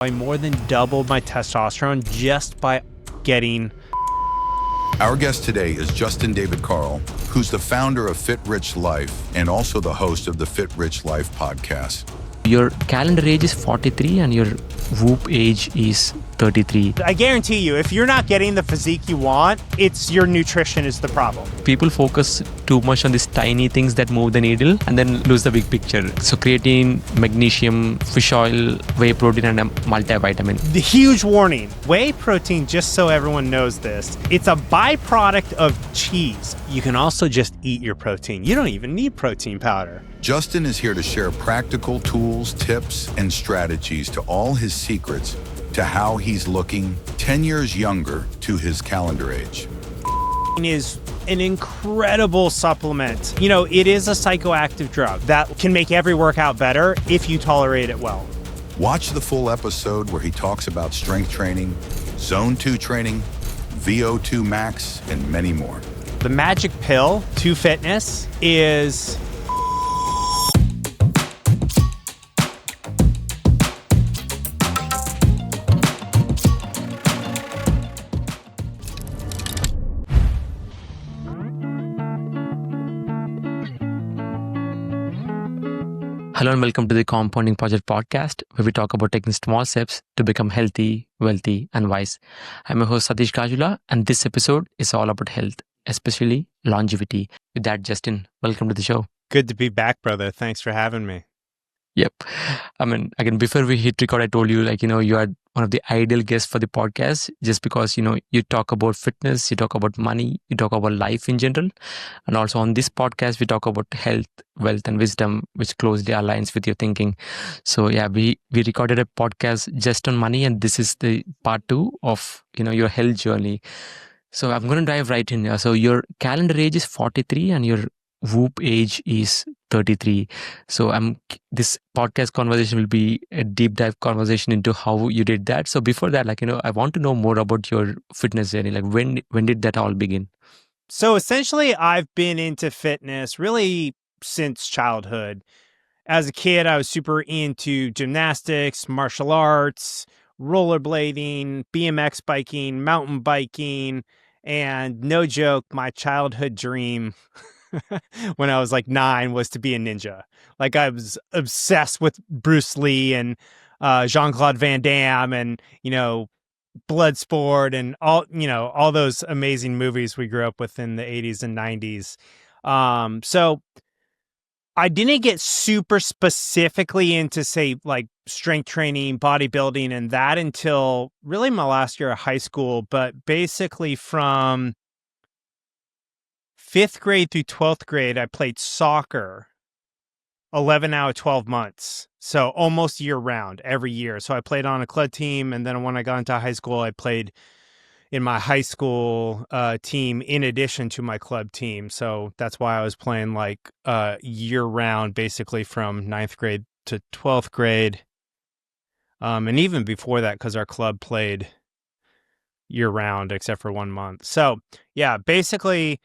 I more than doubled my testosterone just by getting. Our guest today is Justin David Carl, who's the founder of Fit Rich Life and also the host of the Fit Rich Life podcast. Your calendar age is 43 and your Whoop age is 33. I guarantee you, if you're not getting the physique you want, it's your nutrition is the problem. People focus too much on these tiny things that move the needle and then lose the big picture. So creatine, magnesium, fish oil, whey protein and a multivitamin. The huge warning, whey protein, just so everyone knows this, it's a byproduct of cheese. You can also just eat your protein. You don't even need protein powder. Justin is here to share practical tools, tips, and strategies to all his secrets to how he's looking 10 years younger to his calendar age. Is an incredible supplement. You know, it is a psychoactive drug that can make every workout better if you tolerate it well. Watch the full episode where he talks about strength training, zone 2 training, VO2 max, and many more. The magic pill to fitness is Hello and welcome to the Compounding Project podcast, where we talk about taking small steps to become healthy, wealthy, and wise. I'm your host Satish Kajula, and this episode is all about health, especially longevity. With that, Justin, welcome to the show. good to be back, brother. Thanks for having me. Yep. I mean, again, before we hit record, I told you, you are one of the ideal guests for the podcast, just because, you talk about fitness, you talk about money, you talk about life in general. And also on this podcast, we talk about health, wealth, and wisdom, which closely aligns with your thinking. So yeah, we recorded a podcast just on money, and this is the part 2 of, your health journey. So I'm going to dive right in here. So your calendar age is 43 and your Whoop age is 33. So this podcast conversation will be a deep dive conversation into how you did that. So before that, I want to know more about your fitness journey. When did that all begin? So essentially, I've been into fitness really since childhood. As a kid, I was super into gymnastics, martial arts, rollerblading, BMX biking, mountain biking, and no joke, my childhood dream when I was 9 was to be a ninja. I was obsessed with Bruce Lee and Jean-Claude Van Damme and, Bloodsport and all those amazing movies we grew up with in the 80s and 90s. So I didn't get super specifically into, say, strength training, bodybuilding, and that until really my last year of high school. But basically from 5th grade through 12th grade, I played soccer 11 out of 12 months. So almost year round, every year. So I played on a club team. And then when I got into high school, I played in my high school team in addition to my club team. So that's why I was playing year round, basically from 9th grade to 12th grade. And even before that, because our club played year round except for 1 month. So yeah, basically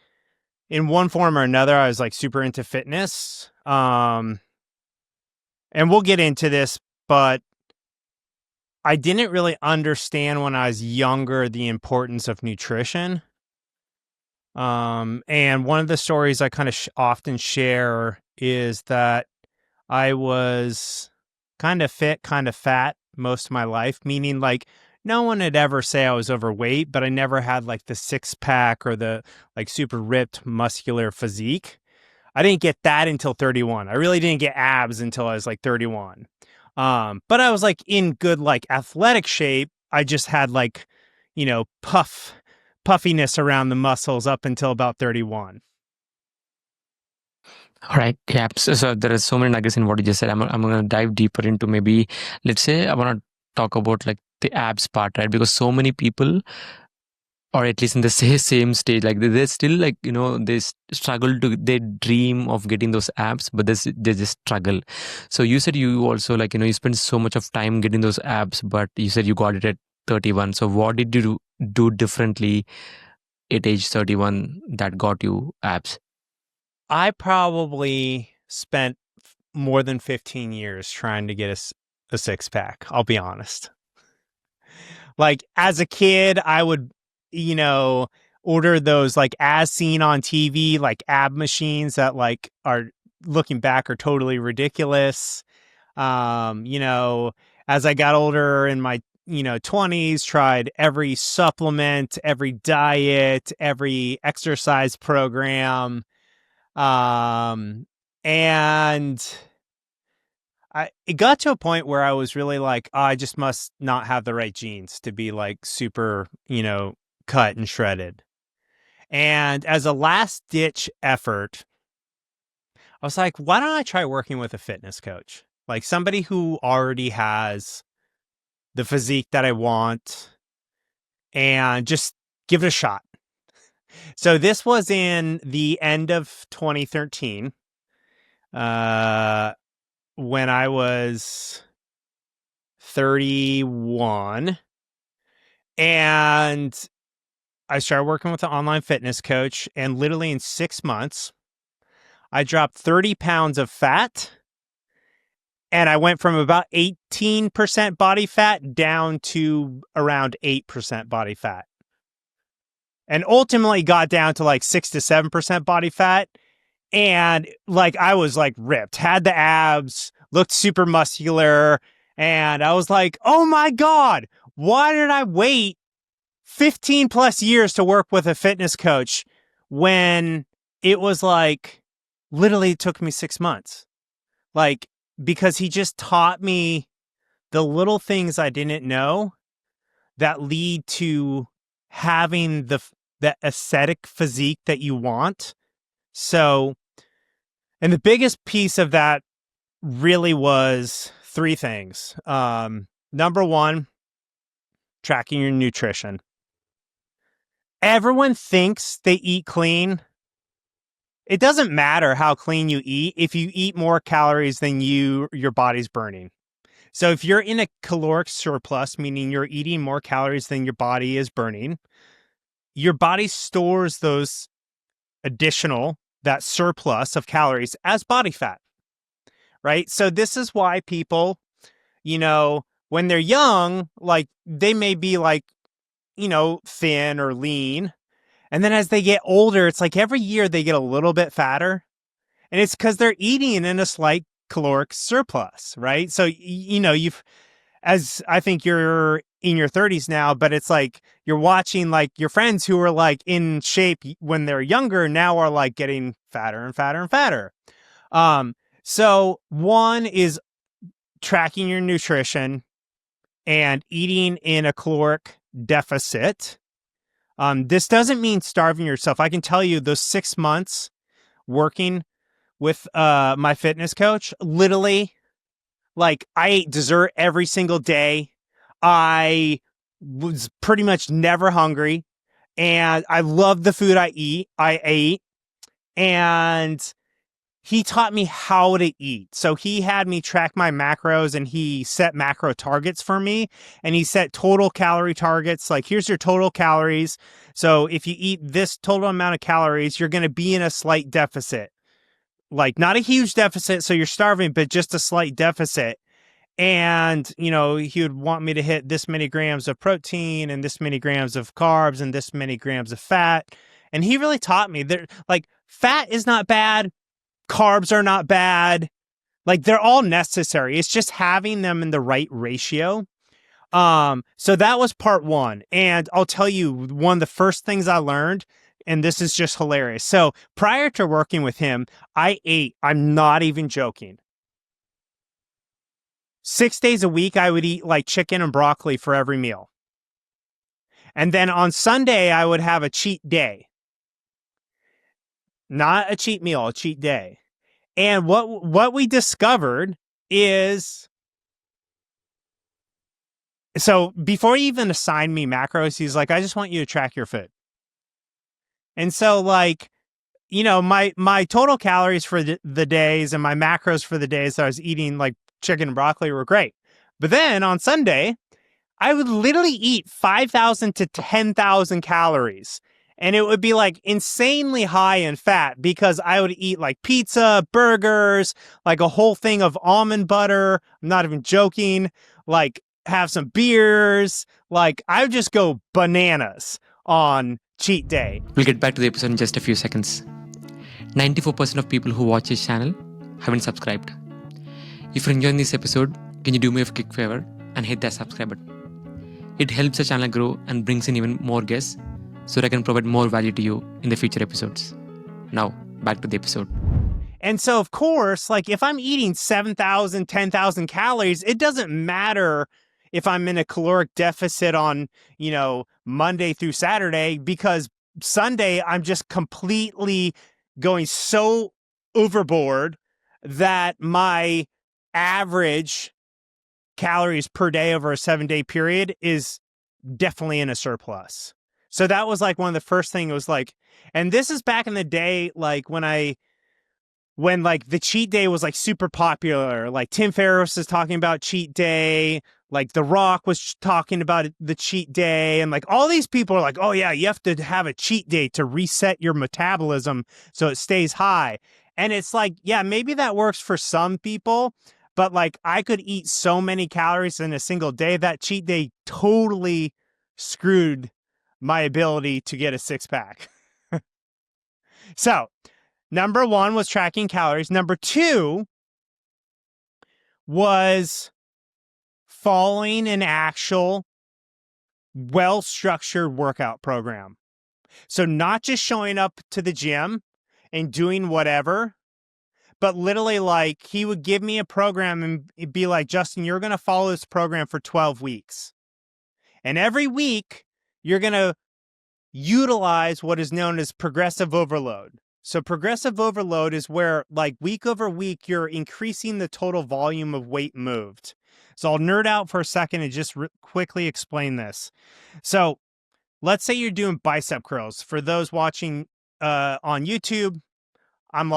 in one form or another, I was super into fitness. And we'll get into this, but I didn't really understand when I was younger the importance of nutrition. And one of the stories I kind of often share is that I was kind of fit, kind of fat most of my life, meaning no one would ever say I was overweight, but I never had the 6-pack or the super ripped muscular physique. I didn't get that until 31. I really didn't get abs until I was 31. But I was in good athletic shape. I just had puffiness around the muscles up until about 31. All right. Yeah. So there are so many nuggets in what you just said. I'm going to dive deeper into maybe, let's say I want to talk about the abs part, right? Because so many people, or at least in the same stage, they still they struggle they dream of getting those abs, but they just struggle. So you said you also you spend so much of time getting those abs, but you said you got it at 31. So what did you do differently at age 31 that got you abs? I probably spent more than 15 years trying to get a 6-pack. I'll be honest. Like as a kid, I would, you know, order those like as seen on TV, like ab machines that like are looking back are totally ridiculous. You know, as I got older in my, 20s, tried every supplement, every diet, every exercise program. And it got to a point where I was really like, oh, I just must not have the right genes to be like super, cut and shredded. And as a last ditch effort, I was like, why don't I try working with a fitness coach? Like somebody who already has the physique that I want and just give it a shot. So this was in the end of 2013, when I was 31. And I started working with an online fitness coach. And literally in 6 months, I dropped 30 pounds of fat. And I went from about 18% body fat down to around 8% body fat. And ultimately got down to like 6 to 7% body fat. And like I was like ripped, had the abs, looked super muscular. And I was like, oh my God, why did I wait 15 plus years to work with a fitness coach when it was like literally it took me 6 months? Like, because he just taught me the little things I didn't know that lead to having the aesthetic physique that you want. So, and the biggest piece of that really was 3 things. Number one, tracking your nutrition. Everyone thinks they eat clean. It doesn't matter how clean you eat if you eat more calories than your body's burning. So if you're in a caloric surplus, meaning you're eating more calories than your body is burning, your body stores those additional, that surplus of calories as body fat, right? So this is why people, when they're young, like they may be like, thin or lean. And then as they get older, it's like every year they get a little bit fatter. And it's because they're eating in a slight caloric surplus, right? So, as I think you're in your 30s now, but it's like you're watching like your friends who are like in shape when they're younger now are like getting fatter and fatter and fatter. So one is tracking your nutrition and eating in a caloric deficit. This doesn't mean starving yourself. I can tell you those 6 months working with my fitness coach, literally, like I ate dessert every single day. I was pretty much never hungry, and I loved the food I ate, and he taught me how to eat. So he had me track my macros and he set macro targets for me, and he set total calorie targets. Like, here's your total calories. So if you eat this total amount of calories, you're going to be in a slight deficit, like not a huge deficit. So you're starving, but just a slight deficit. And, he would want me to hit this many grams of protein and this many grams of carbs and this many grams of fat. And he really taught me that like fat is not bad. Carbs are not bad. Like they're all necessary. It's just having them in the right ratio. So that was part one. And I'll tell you, one of the first things I learned, and this is just hilarious. So prior to working with him, I'm not even joking, 6 days a week, I would eat like chicken and broccoli for every meal. And then on Sunday, I would have a cheat day. Not a cheat meal, a cheat day. And what we discovered is, so before he even assigned me macros, he's like, I just want you to track your food. And so like, my total calories for the days and my macros for the days that I was eating like chicken and broccoli were great. But then on Sunday, I would literally eat 5,000 to 10,000 calories. And it would be like insanely high in fat because I would eat like pizza, burgers, like a whole thing of almond butter. I'm not even joking. Like have some beers. Like, I would just go bananas on cheat day. We'll get back to the episode in just a few seconds. 94% of people who watch this channel haven't subscribed. If you're enjoying this episode, can you do me a quick favor and hit that subscribe button? It helps the channel grow and brings in even more guests so that I can provide more value to you in the future episodes. Now, back to the episode. And so, of course, like if I'm eating 7,000, 10,000 calories, it doesn't matter if I'm in a caloric deficit on, Monday through Saturday, because Sunday I'm just completely going so overboard that my average calories per day over a 7-day period is definitely in a surplus. So that was like one of the first things. It was like, and this is back in the day, like when like the cheat day was like super popular. Like Tim Ferriss is talking about cheat day. Like The Rock was talking about the cheat day. And like all these people are like, oh yeah, you have to have a cheat day to reset your metabolism so it stays high. And it's like, yeah, maybe that works for some people, but like I could eat so many calories in a single day. That cheat day totally screwed my ability to get a 6-pack. So number 1 was tracking calories. Number 2 was following an actual well-structured workout program. So not just showing up to the gym and doing whatever, but literally like he would give me a program and it'd be like, Justin, you're going to follow this program for 12 weeks. And every week you're going to utilize what is known as progressive overload. So progressive overload is where like week over week, you're increasing the total volume of weight moved. So I'll nerd out for a second and just quickly explain this. So let's say you're doing bicep curls. For those watching on YouTube, I'm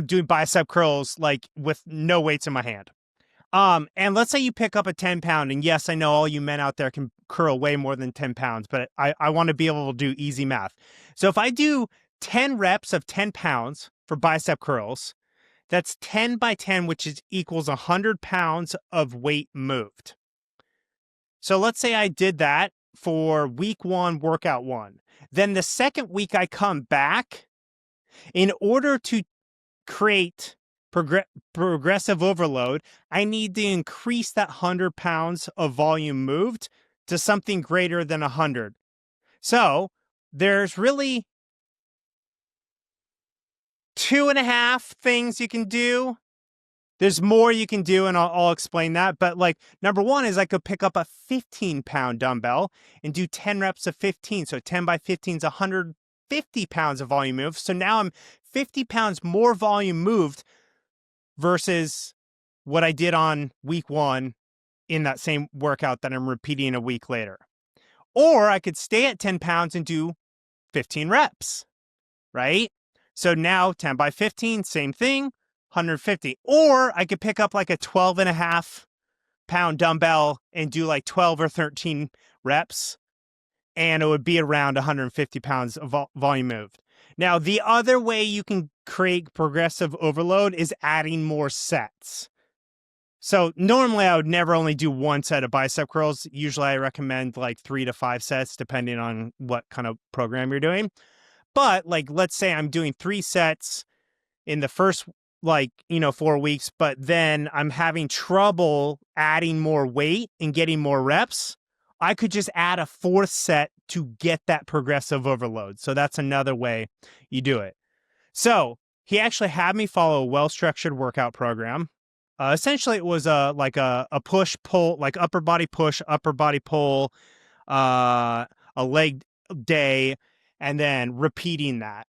doing bicep curls like with no weights in my hand. And let's say you pick up a 10-pound, and yes, I know all you men out there can curl way more than 10 pounds, but I want to be able to do easy math. So if I do 10 reps of 10 pounds for bicep curls, that's 10 by 10, which equals 100 pounds of weight moved. So let's say I did that for week 1, workout 1. Then the second week I come back, in order to create progressive overload, I need to increase that 100 pounds of volume moved to something greater than 100. So there's really 2.5 things you can do. There's more you can do, and I'll explain that. But like number 1 is I could pick up a 15-pound dumbbell and do 10 reps of 15. So 10 by 15 is 150 pounds of volume moved. So now I'm 50 pounds more volume moved versus what I did on week 1 in that same workout that I'm repeating a week later. Or I could stay at 10 pounds and do 15 reps, right? So now 10 by 15, same thing, 150. Or I could pick up like a 12.5 pound dumbbell and do like 12 or 13 reps, and it would be around 150 pounds of volume moved. Now, the other way you can create progressive overload is adding more sets. So normally I would never only do 1 set of bicep curls. Usually I recommend like 3 to 5 sets, depending on what kind of program you're doing. But like, let's say I'm doing 3 sets in the first 4 weeks, but then I'm having trouble adding more weight and getting more reps. I could just add a 4th set to get that progressive overload. So that's another way you do it. So he actually had me follow a well-structured workout program. Essentially, it was a push-pull, like upper body push, upper body pull, a leg day, and then repeating that.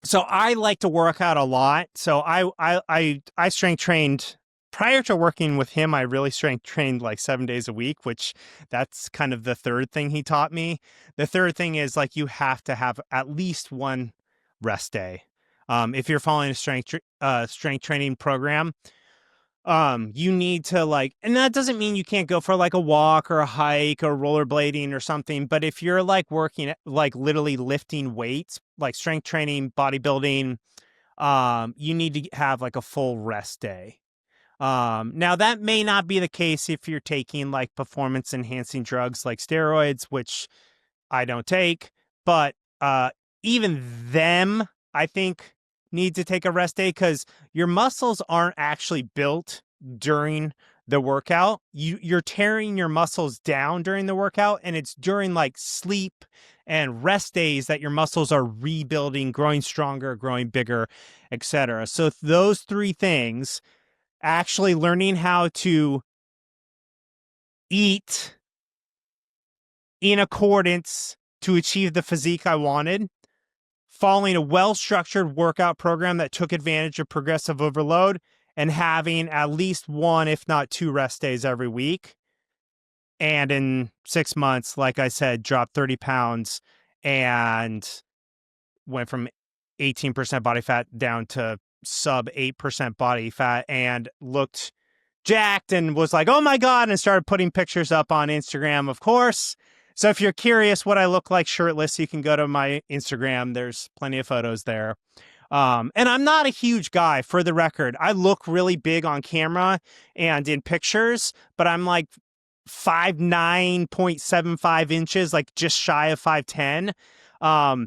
So I like to work out a lot. So I strength trained. Prior to working with him, I really strength trained like 7 days a week, which that's kind of the third thing he taught me. The third thing is like you have to have at least 1 rest day. If you're following a strength training program, you need to like, and that doesn't mean you can't go for like a walk or a hike or rollerblading or something. But if you're like working, like literally lifting weights, like strength training, bodybuilding, you need to have like a full rest day. Now that may not be the case if you're taking like performance enhancing drugs like steroids, which I don't take, but even them, I think, need to take a rest day because your muscles aren't actually built during the workout. You're tearing your muscles down during the workout, and it's during like sleep and rest days that your muscles are rebuilding, growing stronger, growing bigger, etc. So those three things, actually learning how to eat in accordance to achieve the physique I wanted, following a well-structured workout program that took advantage of progressive overload, and having at least one, if not two, rest days every week. And in 6 months, like I said, dropped 30 pounds and went from 18% body fat down to sub 8% body fat and looked jacked and was like, oh my God, and started putting pictures up on Instagram, of course. So if you're curious what I look like shirtless, you can go to my Instagram. There's plenty of photos there. And I'm not a huge guy, for the record. I look really big on camera and in pictures, but I'm like 5'9.75 inches, like just shy of 5'10". I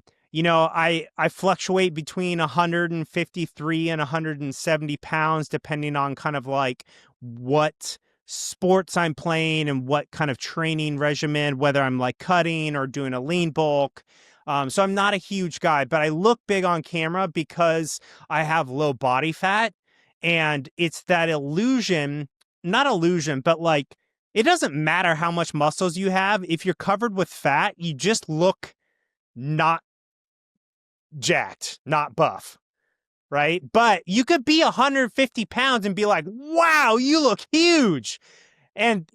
fluctuate between 153 and 170 pounds, depending on kind of like what sports I'm playing and what kind of training regimen, whether I'm like cutting or doing a lean bulk. So I'm not a huge guy, but I look big on camera because I have low body fat. And it's that illusion, not illusion, but like, it doesn't matter how much muscles you have. If you're covered with fat, you just look not jacked, not buff, right? But you could be 150 pounds and be like, wow, you look huge. And,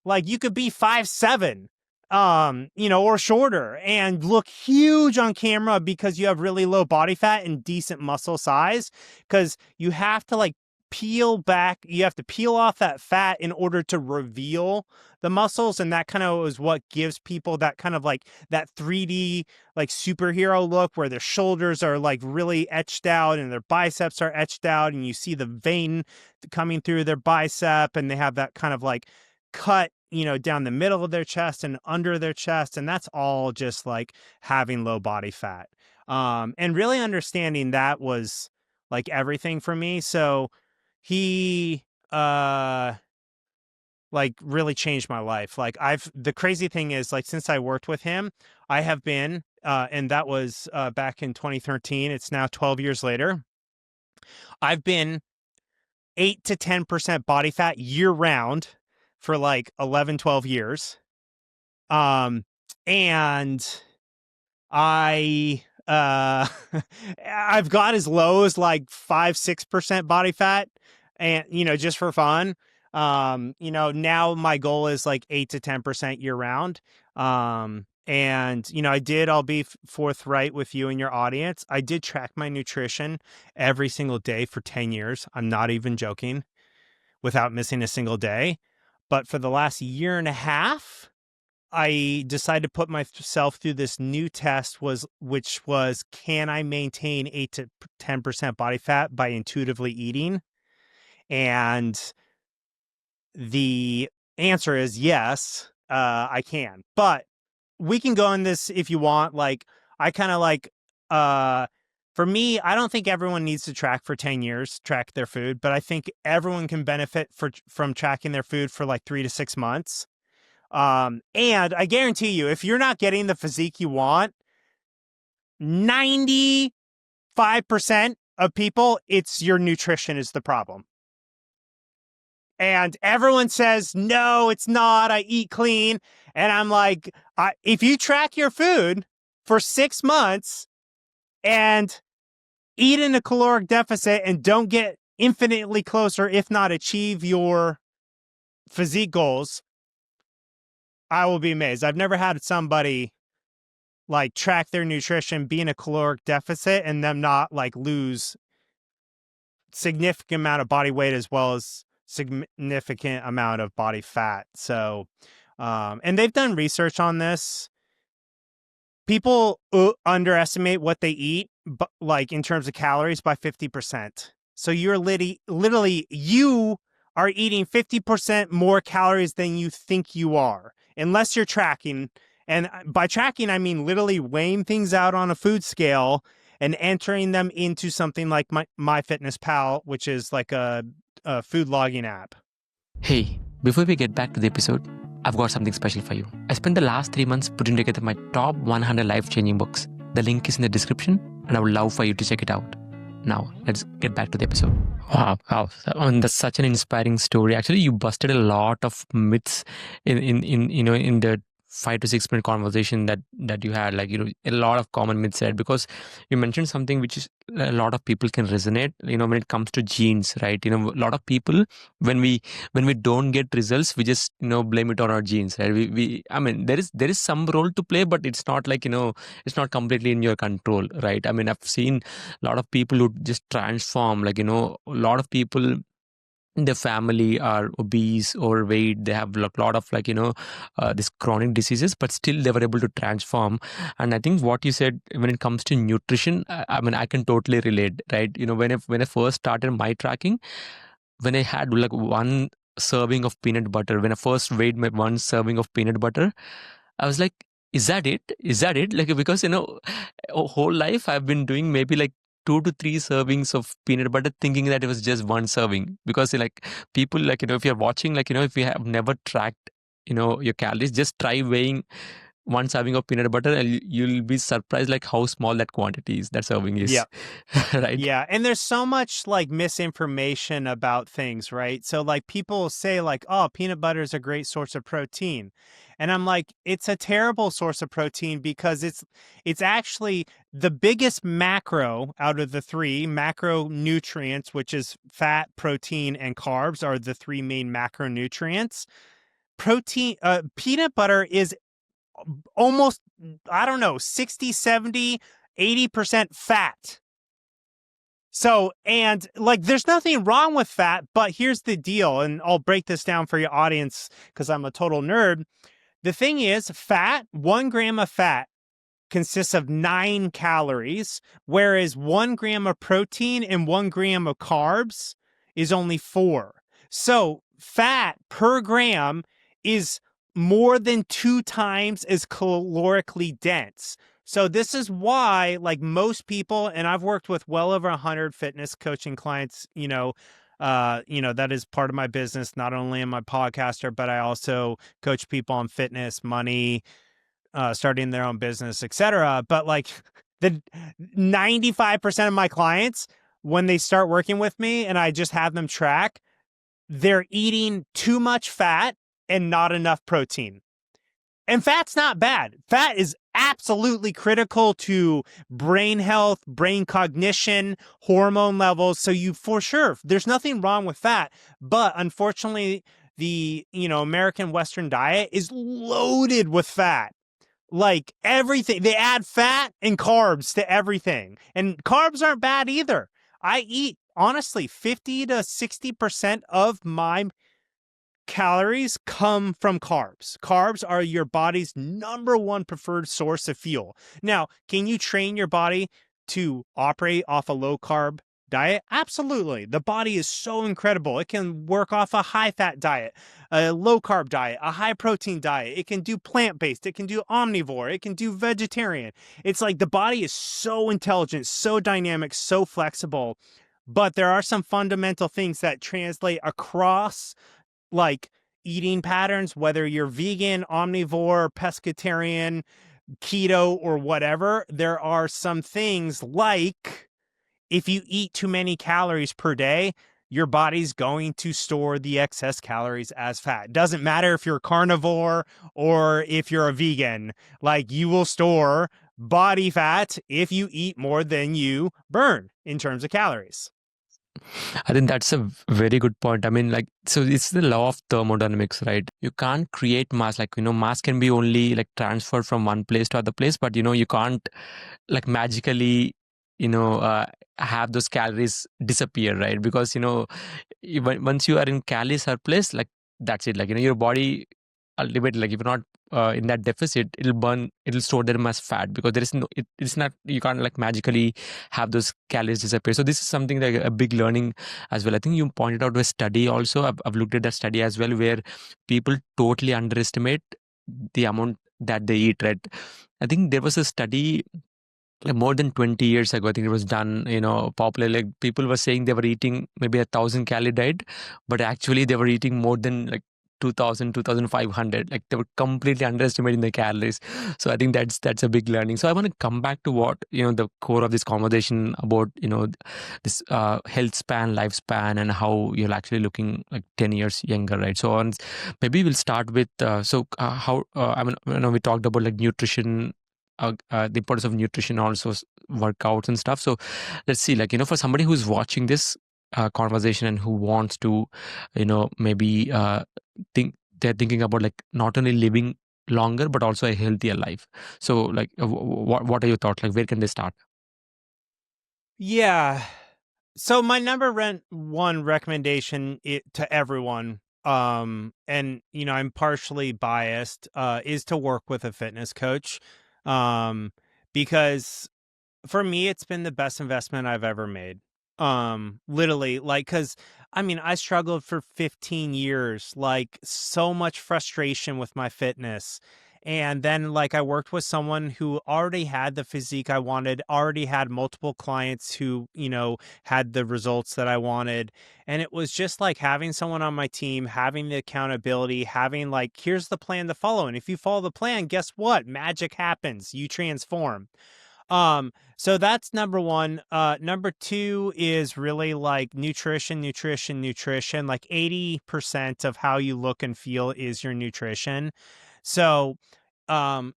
like you could be 5'7", or shorter and look huge on camera because you have really low body fat and decent muscle size. Because you have to like peel off that fat in order to reveal the muscles, and that kind of is what gives people that kind of like that 3D like superhero look where their shoulders are like really etched out and their biceps are etched out, and you see the vein coming through their bicep, and they have that kind of like cut down the middle of their chest and under their chest, and that's all just like having low body fat. And really understanding that was like everything for me. So he like really changed my life. Like the crazy thing is, like, since I worked with him, I have been and that was back in 2013. It's now 12 years later. I've been 8 to 10% body fat year round for like 11, 12 years. And I I've got as low as like 5-6% body fat, and just for fun. Now my goal is like 8 to 10% year round. And I'll be forthright with you and your audience. I did track my nutrition every single day for 10 years. I'm not even joking, without missing a single day. But for the last year and a half, I decided to put myself through this new test, which was, can I maintain 8 to 10% body fat by intuitively eating? And the answer is yes, I can. But we can go in this if you want. Like, I kind of like, for me, I don't think everyone needs to track for 10 years, track their food, but I think everyone can benefit from tracking their food for like 3 to 6 months. And I guarantee you, if you're not getting the physique you want, 95% of people, it's your nutrition is the problem. And everyone says, no, it's not. I eat clean. And I'm like, if you track your food for 6 months and eat in a caloric deficit and don't get infinitely closer, if not achieve your physique goals, I will be amazed. I've never had somebody like track their nutrition, be in a caloric deficit, and them not like lose significant amount of body weight as well as significant amount of body fat. So, and they've done research on this. People underestimate what they eat, but like in terms of calories, by 50%. So you're literally you are eating 50% more calories than you think you are, unless you're tracking. And by tracking, I mean literally weighing things out on a food scale and entering them into something like MyFitnessPal, which is like a food logging app. Hey, before we get back to the episode, I've got something special for you. I spent the last 3 months putting together my top 100 life-changing books. The link is in the description, and I would love for you to check it out. Now, let's get back to the episode. Wow. And that's such an inspiring story. Actually, you busted a lot of myths in the 5 to 6 minute conversation that you had. Like, a lot of common myths said, because you mentioned something which is a lot of people can resonate, when it comes to genes, right? A lot of people, when we don't get results, we just, blame it on our genes, right? I mean, there is some role to play, but it's not like, it's not completely in your control, right? I mean, I've seen a lot of people who just transform, like, a lot of people in their family are obese, overweight, they have a lot of, like, this chronic diseases, but still they were able to transform. And I think what you said when it comes to nutrition, I mean, I can totally relate, right? When I first started my tracking, when I had like one serving of peanut butter, when I first weighed my one serving of peanut butter, I was like, is that it? Is that it? Like, because, whole life I've been doing maybe like 2 to 3 servings of peanut butter, thinking that it was just one serving. Because, like, people, like, if you're watching, like, if you have never tracked, your calories, just try weighing one serving of peanut butter, and you'll be surprised like how small that quantity is, that serving is. Right? Yeah, and there's so much like misinformation about things, right? So like people say like, "Oh, peanut butter is a great source of protein." And I'm like, it's a terrible source of protein because it's actually the biggest macro out of the three macronutrients, which is fat, protein, and carbs are the three main macronutrients. Peanut butter is almost, I don't know, 60, 70, 80% fat. So, and like, there's nothing wrong with fat, but here's the deal. And I'll break this down for your audience because I'm a total nerd. The thing is, 1 gram of fat consists of 9 calories, whereas 1 gram of protein and 1 gram of carbs is only 4. So fat per gram is more than 2 times as calorically dense. So this is why, like most people, and I've worked with well over 100 fitness coaching clients, that is part of my business. Not only am I a podcaster, but I also coach people on fitness, money, starting their own business, etc. But like the 95% of my clients, when they start working with me and I just have them track, they're eating too much fat and not enough protein. And fat's not bad. Fat is absolutely critical to brain health, brain cognition, hormone levels. So for sure, there's nothing wrong with fat. But unfortunately, the, American Western diet is loaded with fat. Like everything, they add fat and carbs to everything. And carbs aren't bad either. I eat, honestly, 50 to 60% of my calories come from carbs. Carbs are your body's number one preferred source of fuel. Now, can you train your body to operate off a low carb diet? Absolutely. The body is so incredible. It can work off a high fat diet, a low carb diet, a high protein diet. It can do plant based. It can do omnivore. It can do vegetarian. It's like the body is so intelligent, so dynamic, so flexible. But there are some fundamental things that translate across like eating patterns, whether you're vegan, omnivore, pescatarian, keto, or whatever. There are some things like if you eat too many calories per day, your body's going to store the excess calories as fat. It doesn't matter if you're a carnivore or if you're a vegan, like you will store body fat if you eat more than you burn in terms of calories. I think that's a very good point. I mean, like, so it's the law of thermodynamics, right? You can't create mass. Like, mass can be only like transferred from one place to other place, but you can't like magically, have those calories disappear, right? Because once you are in calorie surplus, like that's it. Like your body ultimately, like if you're not in that deficit, it'll store them as fat, because there is no, it's not, you can't like magically have those calories disappear. So this is something like a big learning as well. I think you pointed out a study also. I've looked at that study as well, where people totally underestimate the amount that they eat, right? I think there was a study like more than 20 years ago. I think it was done, popular, like people were saying they were eating maybe 1,000 calorie diet, but actually they were eating more than like 2,000, 2,500. Like they were completely underestimating the calories. So I think that's a big learning. So I want to come back to what, the core of this conversation about, this health span, lifespan, and how you're actually looking like 10 years younger, right? So maybe we'll start with, how, I mean, we talked about like nutrition, the importance of nutrition, also workouts and stuff. So let's see, like, for somebody who's watching this conversation and who wants to, maybe think, they're thinking about like not only living longer but also a healthier life. So like, what are your thoughts? Like, where can they start? Yeah. So my one recommendation to everyone, and I'm partially biased, is to work with a fitness coach, um, because for me it's been the best investment I've ever made. Literally, like, cuz I mean, I struggled for 15 years, like so much frustration with my fitness. And then like I worked with someone who already had the physique I wanted, already had multiple clients who, had the results that I wanted. And it was just like having someone on my team, having the accountability, having like, here's the plan to follow. And if you follow the plan, guess what? Magic happens. You transform. So that's number one. Number two is really like nutrition. Like 80% of how you look and feel is your nutrition. So, um,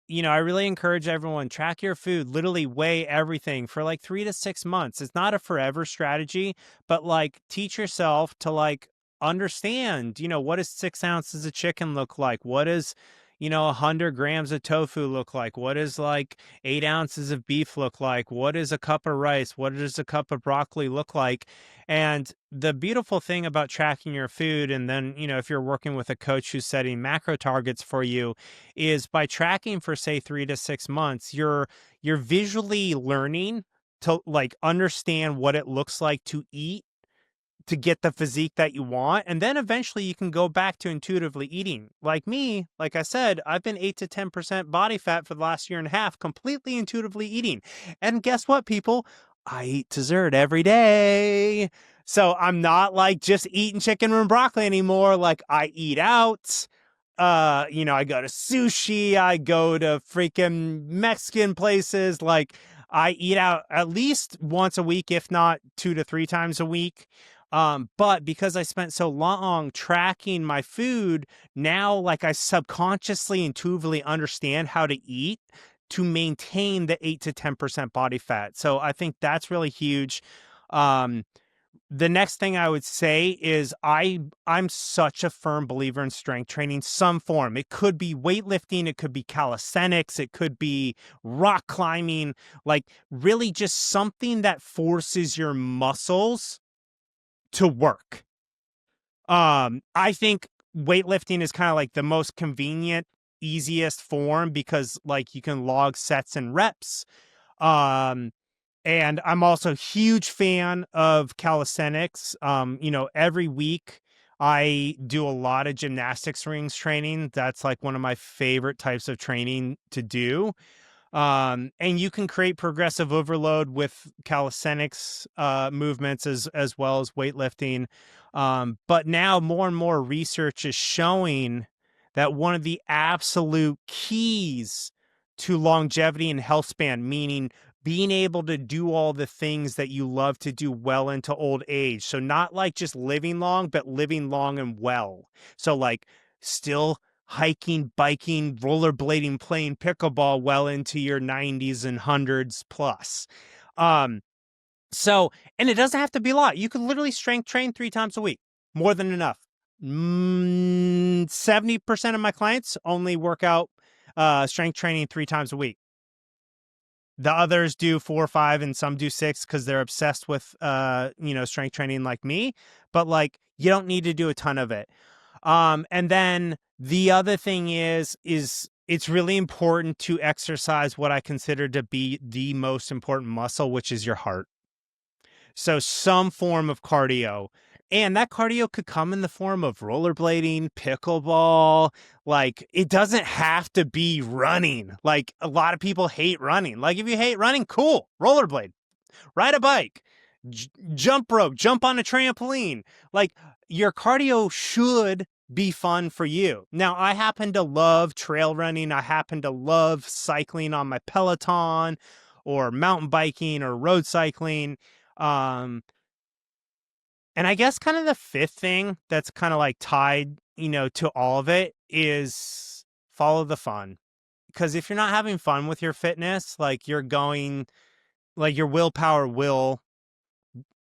I really encourage everyone, track your food, literally weigh everything for like 3 to 6 months. It's not a forever strategy, but like teach yourself to like understand, what does 6 ounces of chicken look like? What does, 100 grams of tofu look like? What does like 8 ounces of beef look like? What is a cup of rice? What does a cup of broccoli look like? And the beautiful thing about tracking your food, and then, if you're working with a coach who's setting macro targets for you, is by tracking for say 3 to 6 months, you're visually learning to like understand what it looks like to eat to get the physique that you want. And then eventually you can go back to intuitively eating. Like me, like I said, I've been 8 to 10% body fat for the last year and a half, completely intuitively eating. And guess what, people? I eat dessert every day. So I'm not like just eating chicken and broccoli anymore. Like I eat out. I go to sushi, I go to freaking Mexican places. Like I eat out at least once a week, if not 2 to 3 times a week. But because I spent so long tracking my food, now like I subconsciously, intuitively understand how to eat to maintain the 8 to 10% body fat. So I think that's really huge. Um, the next thing I would say is I'm such a firm believer in strength training, some form. It could be weightlifting, it could be calisthenics, it could be rock climbing, like really just something that forces your muscles to work. I think weightlifting is kind of like the most convenient, easiest form because like you can log sets and reps. Um, and I'm also a huge fan of calisthenics. Every week I do a lot of gymnastics rings training. That's like one of my favorite types of training to do. And you can create progressive overload with calisthenics movements as well as weightlifting. But now more and more research is showing that one of the absolute keys to longevity and health span, meaning being able to do all the things that you love to do well into old age. So not like just living long, but living long and well. So like still hiking, biking, rollerblading, playing pickleball well into your 90s and hundreds plus. Um, and it doesn't have to be a lot. You could literally strength train 3 times a week, more than enough. 70% of my clients only work out strength training 3 times a week. The others do 4 or 5, and some do 6 because they're obsessed with strength training like me. But like, you don't need to do a ton of it. And then the other thing is it's really important to exercise what I consider to be the most important muscle, which is your heart. So some form of cardio. And that cardio could come in the form of rollerblading, pickleball. Like, it doesn't have to be running. Like, a lot of people hate running. Like, if you hate running, cool, rollerblade, ride a bike, jump rope, jump on a trampoline. Like, your cardio should be fun for you. Now, I happen to love trail running. I happen to love cycling on my Peloton or mountain biking or road cycling. Um, and I guess kind of the fifth thing that's kind of like tied, to all of it is follow the fun. Because if you're not having fun with your fitness, like your willpower will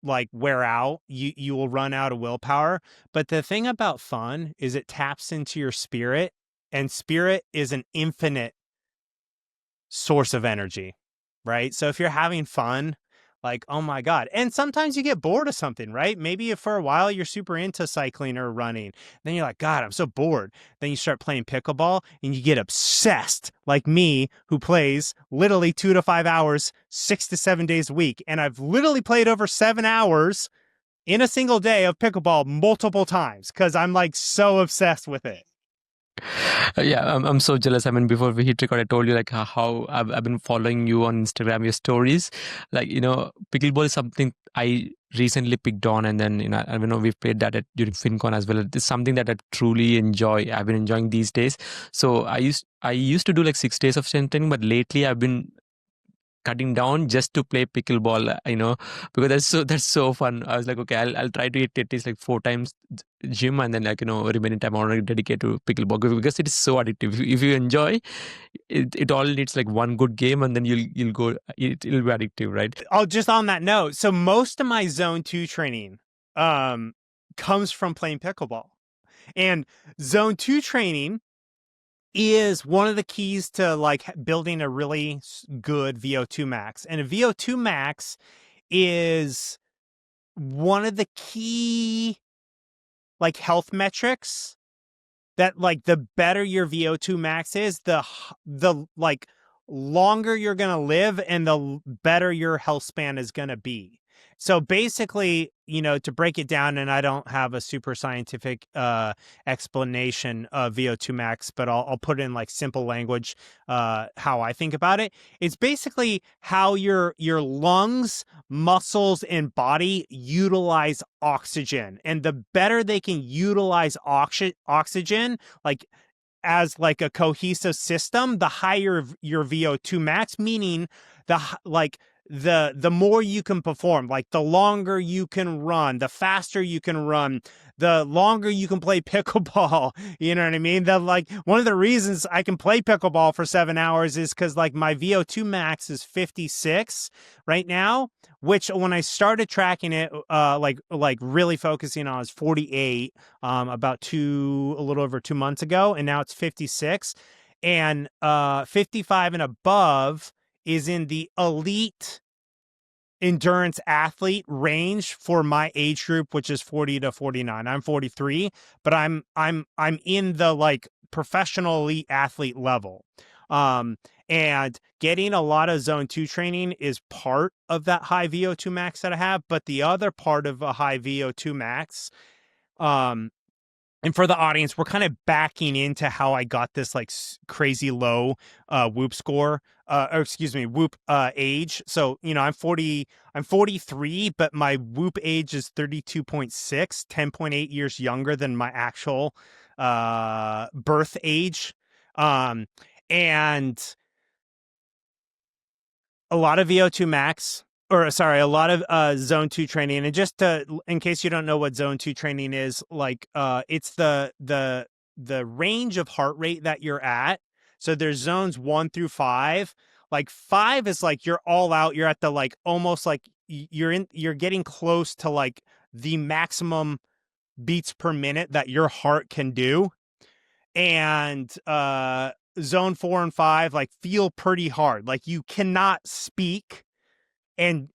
like wear out. You will run out of willpower. But the thing about fun is it taps into your spirit, and spirit is an infinite source of energy, right? So if you're having fun, like, oh my God. And sometimes you get bored of something, right? Maybe if for a while you're super into cycling or running. Then you're like, God, I'm so bored. Then you start playing pickleball and you get obsessed, like me, who plays literally 2 to 5 hours, 6 to 7 days a week. And I've literally played over 7 hours in a single day of pickleball multiple times because I'm like so obsessed with it. Yeah, I'm so jealous. I mean, before we hit record, I told you like how I've been following you on Instagram, your stories. Like, pickleball is something I recently picked on, and then I know we've played that during FinCon as well. It's something that I truly enjoy. I've been enjoying these days. So I used to do like 6 days of strength training, but lately I've been cutting down just to play pickleball, because that's so fun. I was like, okay, I'll try to hit at least like 4 times gym, and then like remaining time I want to dedicate to pickleball because it is so addictive. If you enjoy it, it all needs like one good game, and then you'll go. It'll be addictive, right? Oh, just on that note, so most of my zone 2 training comes from playing pickleball. And zone 2 training is one of the keys to like building a really good VO2 max. And a VO2 max is one of the key like health metrics that like the better your VO2 max is, the like longer you're going to live and the better your health span is going to be. So basically, to break it down, and I don't have a super scientific explanation of VO2 max, but I'll put it in like simple language, how I think about it. It's basically how your lungs, muscles, and body utilize oxygen. And the better they can utilize oxygen, like as like a cohesive system, the higher your VO2 max, meaning the more you can perform, like the longer you can run, the faster you can run, the longer you can play pickleball. You know what I mean? One of the reasons I can play pickleball for 7 hours is because like my VO2 max is 56 right now, which when I started tracking it, like really focusing on, is 48, about a little over 2 months ago, and now it's 56, and 55 and above is in the elite endurance athlete range for my age group, which is 40 to 49. I'm 43, but I'm in the like professional elite athlete level. And getting a lot of zone 2 training is part of that high VO2 max that I have, but the other part of a high VO2 max, and for the audience, we're kind of backing into how I got this like crazy low Whoop score, or excuse me, Whoop age. So, I'm 43, but my Whoop age is 32.6, 10.8 years younger than my actual birth age. And a lot of VO2 max, a lot of zone 2 training. And just in case you don't know what zone 2 training is, like it's the range of heart rate that you're at. So there's zones 1 through 5. Like 5 is like you're all out, you're at the like almost like you're getting close to like the maximum beats per minute that your heart can do. And zone 4 and 5 like feel pretty hard, like you cannot speak and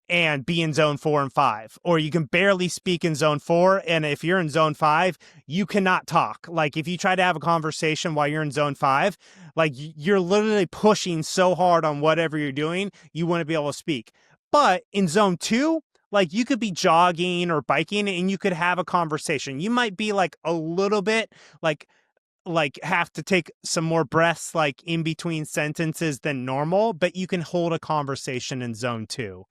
be in zone 4 and 5, or you can barely speak in zone 4, and if you're in zone 5 you cannot talk. Like if you try to have a conversation while you're in zone 5, like you're literally pushing so hard on whatever you're doing, you wouldn't be able to speak. But in zone 2, like you could be jogging or biking and you could have a conversation. You might be like a little bit like have to take some more breaths like in between sentences than normal, but you can hold a conversation in zone 2.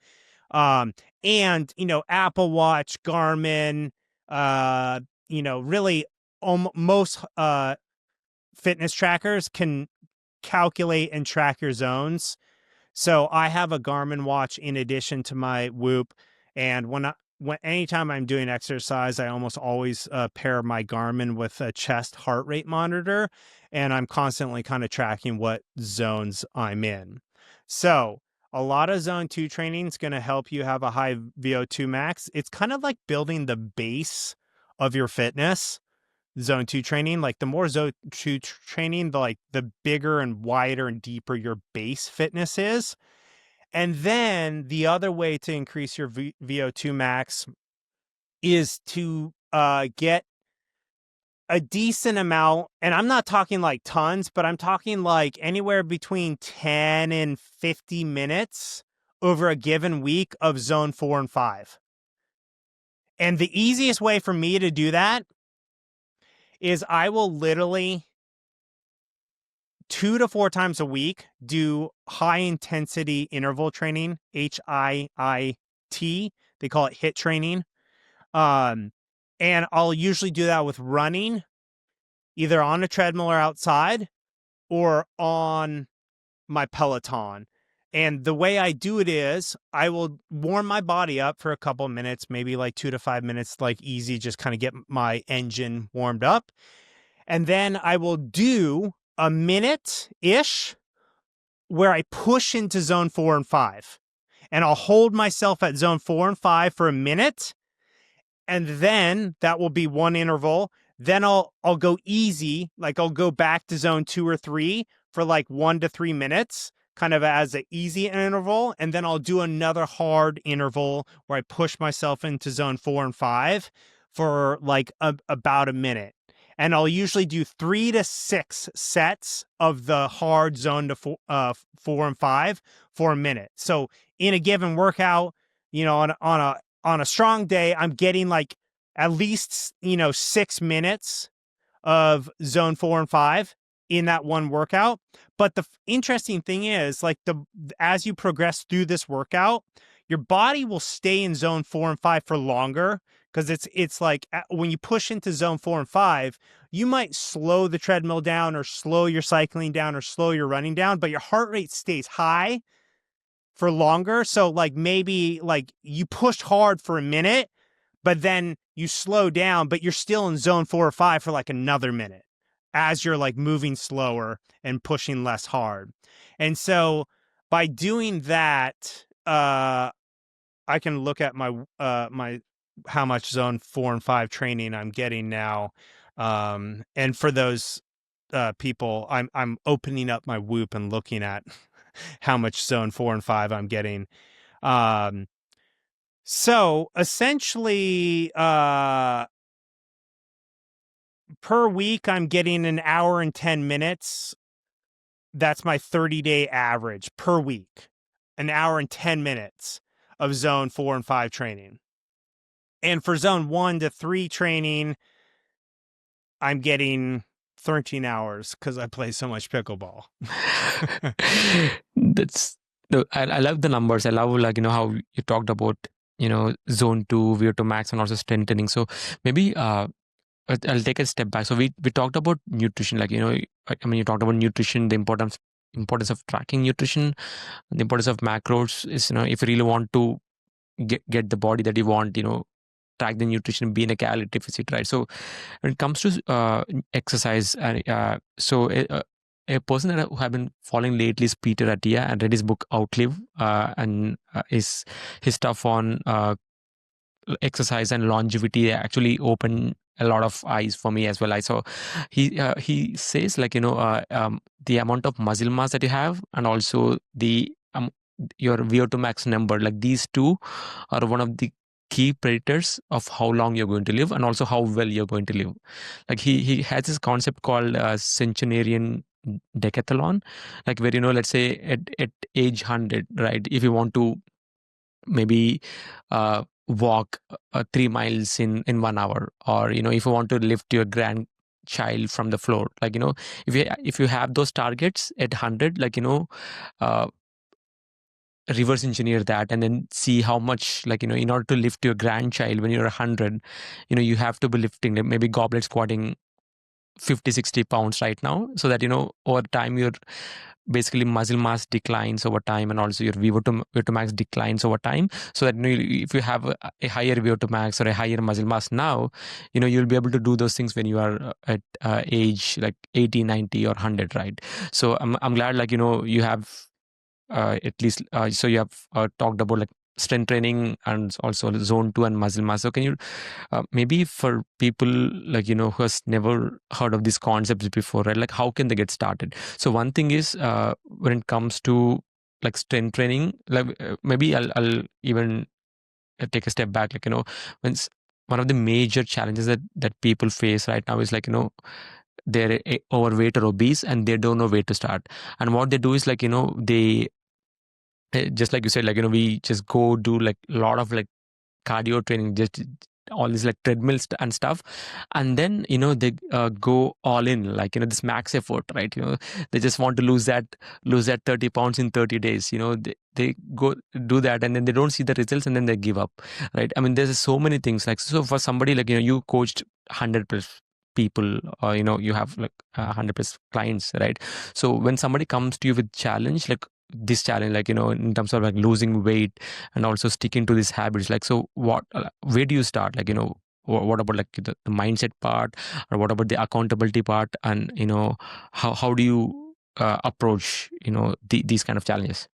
And Apple Watch, Garmin, really most fitness trackers can calculate and track your zones. So I have a Garmin watch in addition to my Whoop, and when anytime I'm doing exercise, I almost always pair my Garmin with a chest heart rate monitor, and I'm constantly kind of tracking what zones I'm in. So a lot of zone 2 training is going to help you have a high VO2 max. It's kind of like building the base of your fitness. Zone 2 training, like the more zone 2 training, the bigger and wider and deeper your base fitness is. And then the other way to increase your VO2 max is to get a decent amount, and I'm not talking like tons, but I'm talking like anywhere between 10 and 50 minutes over a given week of zone 4 and 5. And the easiest way for me to do that is I will literally 2 to 4 times a week do high intensity interval training, HIIT. They call it HIIT training. And I'll usually do that with running, either on a treadmill or outside, or on my Peloton. And the way I do it is I will warm my body up for a couple of minutes, maybe like 2 to 5 minutes, like easy, just kind of get my engine warmed up. And then I will do a minute-ish where I push into zone 4 and 5. And I'll hold myself at zone 4 and 5 for a minute. And then that will be one interval. Then I'll go easy, like I'll go back to zone 2 or 3 for like 1 to 3 minutes, kind of as an easy interval. And then I'll do another hard interval where I push myself into zone 4 and 5 for like about a minute. And I'll usually do 3 to 6 sets of the hard zone to 4 and 5 for a minute. So in a given workout, on a strong day, I'm getting like at least 6 minutes of zone 4 and 5 in that one workout. But the interesting thing is, like as you progress through this workout, your body will stay in zone 4 and 5 for longer. Because it's like when you push into zone 4 and 5, you might slow the treadmill down or slow your cycling down or slow your running down, but your heart rate stays high for longer. So like maybe like you pushed hard for a minute, but then you slow down, but you're still in zone 4 or 5 for like another minute as you're like moving slower and pushing less hard. And so by doing that, I can look at my how much zone 4 and 5 training I'm getting now. And for those people, I'm opening up my Whoop and looking at how much zone 4 and 5 I'm getting. So essentially, per week, I'm getting an hour and 10 minutes. That's my 30-day average per week, an hour and 10 minutes of zone 4 and 5 training. And for zone 1 to 3 training, I'm getting 13 hours because I play so much pickleball. I love the numbers. I love how you talked about zone 2, VO2 max, and also strengthening. So maybe I'll take a step back. So we talked about nutrition, you talked about nutrition, the importance of tracking nutrition, the importance of macros is if you really want to get the body that you want, track the nutrition, be in a calorie deficit, right? So when it comes to exercise, so a person that who have been following lately is Peter Attia, and read his book Outlive, and his stuff on exercise and longevity actually opened a lot of eyes for me as well. I saw he says the amount of muscle mass that you have, and also the your VO2 max number. Like these two are one of the key predators of how long you're going to live and also how well you're going to live. Like he has this concept called centenarian decathlon, like where, let's say at age 100, right? If you want to maybe walk 3 miles in 1 hour, or if you want to lift your grandchild from the floor, like if you have those targets at 100, like uh, reverse engineer that and then see how much, like in order to lift your grandchild when you're 100, you have to be lifting, like, maybe goblet squatting 50-60 pounds right now, so that over time your basically muscle mass declines over time, and also your VO2 max declines over time, so that if you have a higher VO2 max or a higher muscle mass now, you'll be able to do those things when you are at age like 80, 90 or 100, right? So I'm glad, like you have at least so you have talked about like strength training and also zone 2 and muscle mass. So can you maybe for people like who has never heard of these concepts before, right, like how can they get started? So one thing is when it comes to like strength training, like maybe I'll even take a step back, like when one of the major challenges that people face right now is like they're overweight or obese and they don't know where to start. And what they do is like they just like you said, like we just go do like a lot of like cardio training, just all these like treadmills and stuff, and then they go all in, like this max effort, right? They just want to lose that 30 pounds in 30 days. They go do that and then they don't see the results and then they give up, right? I mean, there's so many things, like, so for somebody like you coached 100 plus people, or you have like 100 plus clients, right? So when somebody comes to you with challenge, like this challenge, like in terms of like losing weight and also sticking to these habits, like, so where do you start? Like what about like the mindset part, or what about the accountability part, and how do you approach these kind of challenges?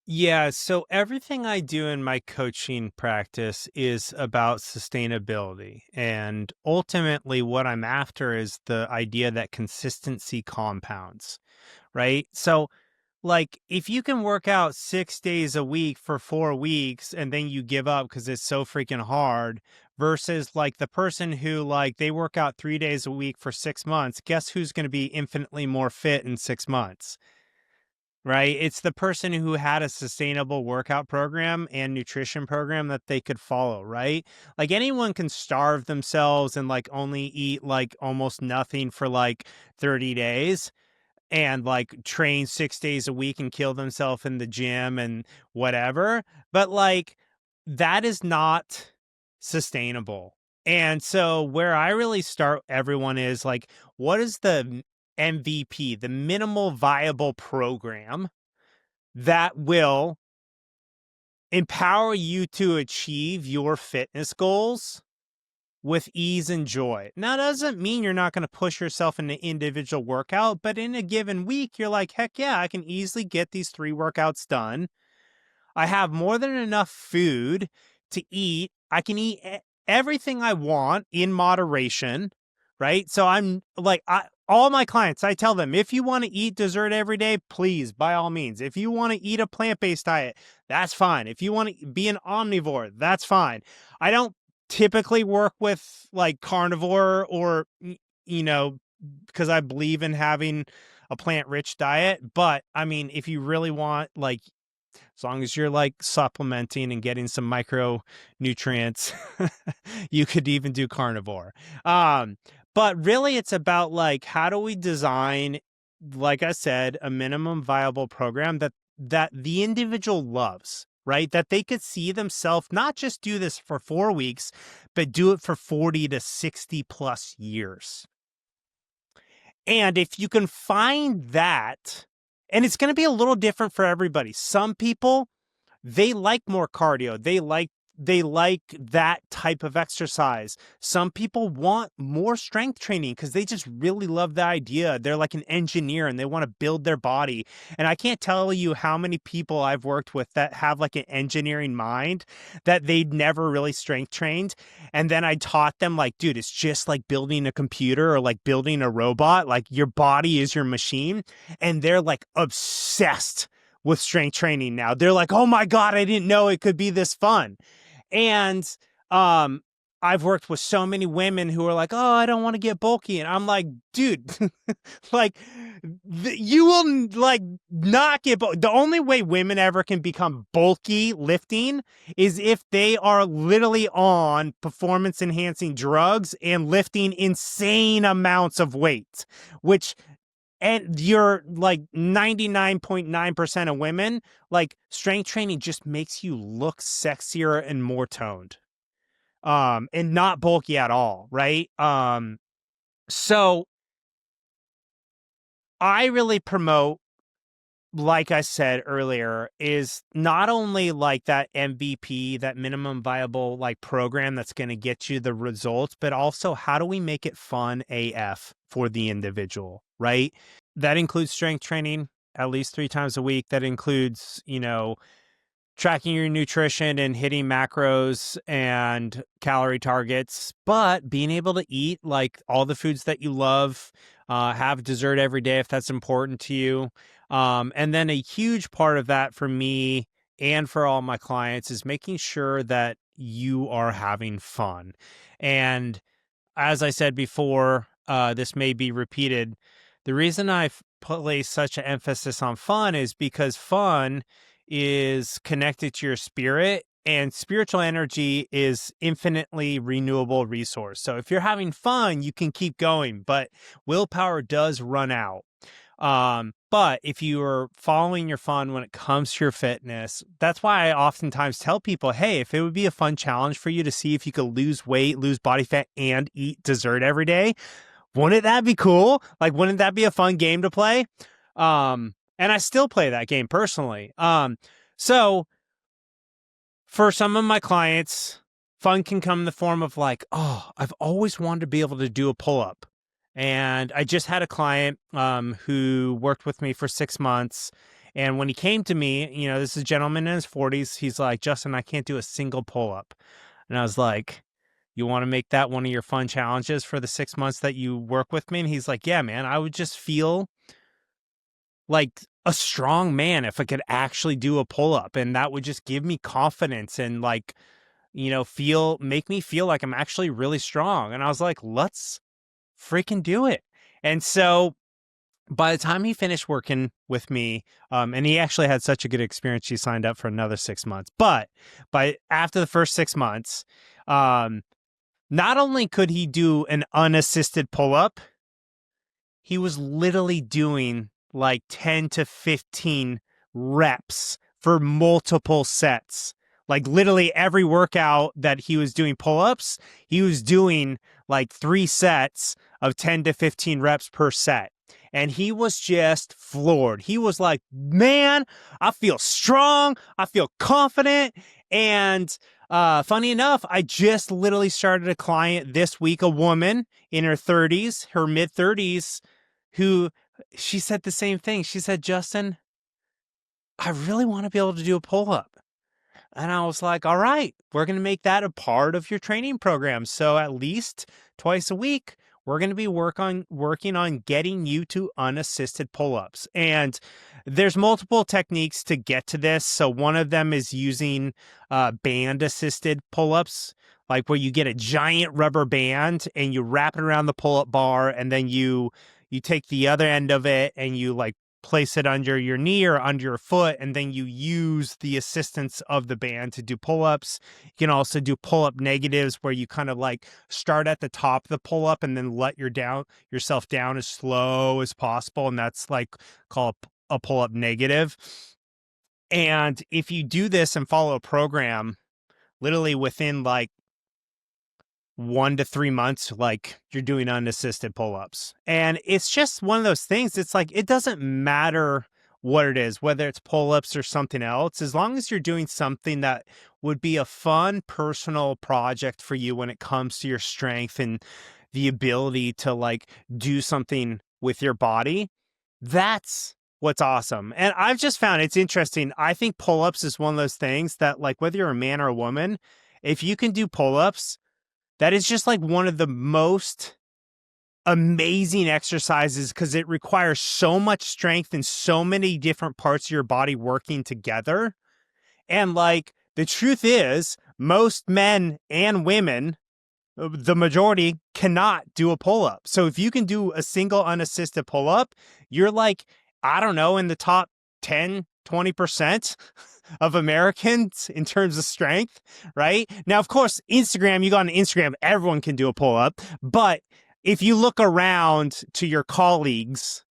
Yeah, so everything I do in my coaching practice is about sustainability. And ultimately, what I'm after is the idea that consistency compounds, right? So, like, if you can work out 6 days a week for 4 weeks and then you give up because it's so freaking hard, versus like the person who, like, they work out 3 days a week for 6 months, guess who's going to be infinitely more fit in 6 months? Right? It's the person who had a sustainable workout program and nutrition program that they could follow, right? Like anyone can starve themselves and like only eat like almost nothing for like 30 days and like train 6 days a week and kill themselves in the gym and whatever. But like that is not sustainable. And so where I really start everyone is like, what is the MVP, the minimal viable program that will empower you to achieve your fitness goals with ease and joy? Now, that doesn't mean you're not going to push yourself in an individual workout, but in a given week, you're like, heck yeah, I can easily get these 3 workouts done. I have more than enough food to eat. I can eat everything I want in moderation, right? So I'm like, all my clients, I tell them, if you want to eat dessert every day, please, by all means. If you want to eat a plant-based diet, that's fine. If you want to be an omnivore, that's fine. I don't typically work with like carnivore or, because I believe in having a plant-rich diet. But I mean, if you really want, like, as long as you're like supplementing and getting some micronutrients, you could even do carnivore. But really it's about like, how do we design, like I said, a minimum viable program that the individual loves, right? That they could see themselves not just do this for 4 weeks, but do it for 40 to 60 plus years. And if you can find that, and it's going to be a little different for everybody. Some people, they like more cardio. They like that type of exercise. Some people want more strength training because they just really love the idea. They're like an engineer and they want to build their body. And I can't tell you how many people I've worked with that have like an engineering mind that they'd never really strength trained. And then I taught them like, dude, it's just like building a computer or like building a robot. Like your body is your machine. And they're like obsessed with strength training now. They're like, oh my God, I didn't know it could be this fun. And I've worked with so many women who are like, oh, I don't want to get bulky. And I'm like, dude, like you will like not get bulky. The only way women ever can become bulky lifting is if they are literally on performance enhancing drugs and lifting insane amounts of weight, which, and you're like 99.9% of women, like strength training just makes you look sexier and more toned. And not bulky at all, right? So I really promote, like I said earlier, is not only like that MVP, that minimum viable like program that's going to get you the results, but also how do we make it fun AF for the individual, right? That includes strength training at least 3 times a week. That includes, tracking your nutrition and hitting macros and calorie targets, but being able to eat like all the foods that you love, have dessert every day if that's important to you. And then a huge part of that for me and for all my clients is making sure that you are having fun. And as I said before, this may be repeated. The reason I place such an emphasis on fun is because fun is connected to your spirit, and spiritual energy is infinitely renewable resource. So if you're having fun, you can keep going, but willpower does run out. But if you are following your fun when it comes to your fitness, that's why I oftentimes tell people, hey, if it would be a fun challenge for you to see if you could lose weight, lose body fat, and eat dessert every day, wouldn't that be cool? Like, wouldn't that be a fun game to play? And I still play that game personally. So for some of my clients, fun can come in the form of like, oh, I've always wanted to be able to do a pull-up. And I just had a client who worked with me for 6 months. And when he came to me, this is a gentleman in his 40s. He's like, Justin, I can't do a single pull-up. And I was like, you want to make that one of your fun challenges for the 6 months that you work with me? And he's like, yeah, man, I would just feel like a strong man if I could actually do a pull-up. And that would just give me confidence and like, make me feel like I'm actually really strong. And I was like, let's freaking do it. And so by the time he finished working with me, and he actually had such a good experience, he signed up for another 6 months. But after the first 6 months, not only could he do an unassisted pull-up, he was literally doing like 10 to 15 reps for multiple sets. Like literally every workout that he was doing pull-ups, he was doing like 3 sets of 10 to 15 reps per set. And he was just floored. He was like, man, I feel strong. I feel confident. And funny enough, I just literally started a client this week, a woman in her 30s, her mid 30s, who she said the same thing. She said, Justin, I really want to be able to do a pull-up. And I was like, all right, we're going to make that a part of your training program. So at least twice a week, we're going to be working on getting you to unassisted pull-ups. And there's multiple techniques to get to this. So one of them is using band-assisted pull-ups, like where you get a giant rubber band and you wrap it around the pull-up bar, and then you take the other end of it and you like place it under your knee or under your foot, and then you use the assistance of the band to do pull-ups. You can also do pull-up negatives, where you kind of like start at the top of the pull-up and then let yourself down as slow as possible, and that's like called a pull-up negative. And if you do this and follow a program, literally within like 1 to 3 months, like you're doing unassisted pull-ups. And it's just one of those things. It's like, it doesn't matter what it is, whether it's pull-ups or something else, as long as you're doing something that would be a fun personal project for you when it comes to your strength and the ability to like do something with your body. That's what's awesome. And I've just found it's interesting. I think pull-ups is one of those things that, like, whether you're a man or a woman, if you can do pull-ups, that is just like one of the most amazing exercises because it requires so much strength and so many different parts of your body working together. And like the truth is, most men and women, the majority, cannot do a pull-up. So if you can do a single unassisted pull-up, you're like, I don't know, in the top 10, 20% of Americans in terms of strength, right? Now, of course, Instagram, you go on Instagram, everyone can do a pull-up. But if you look around to your colleagues,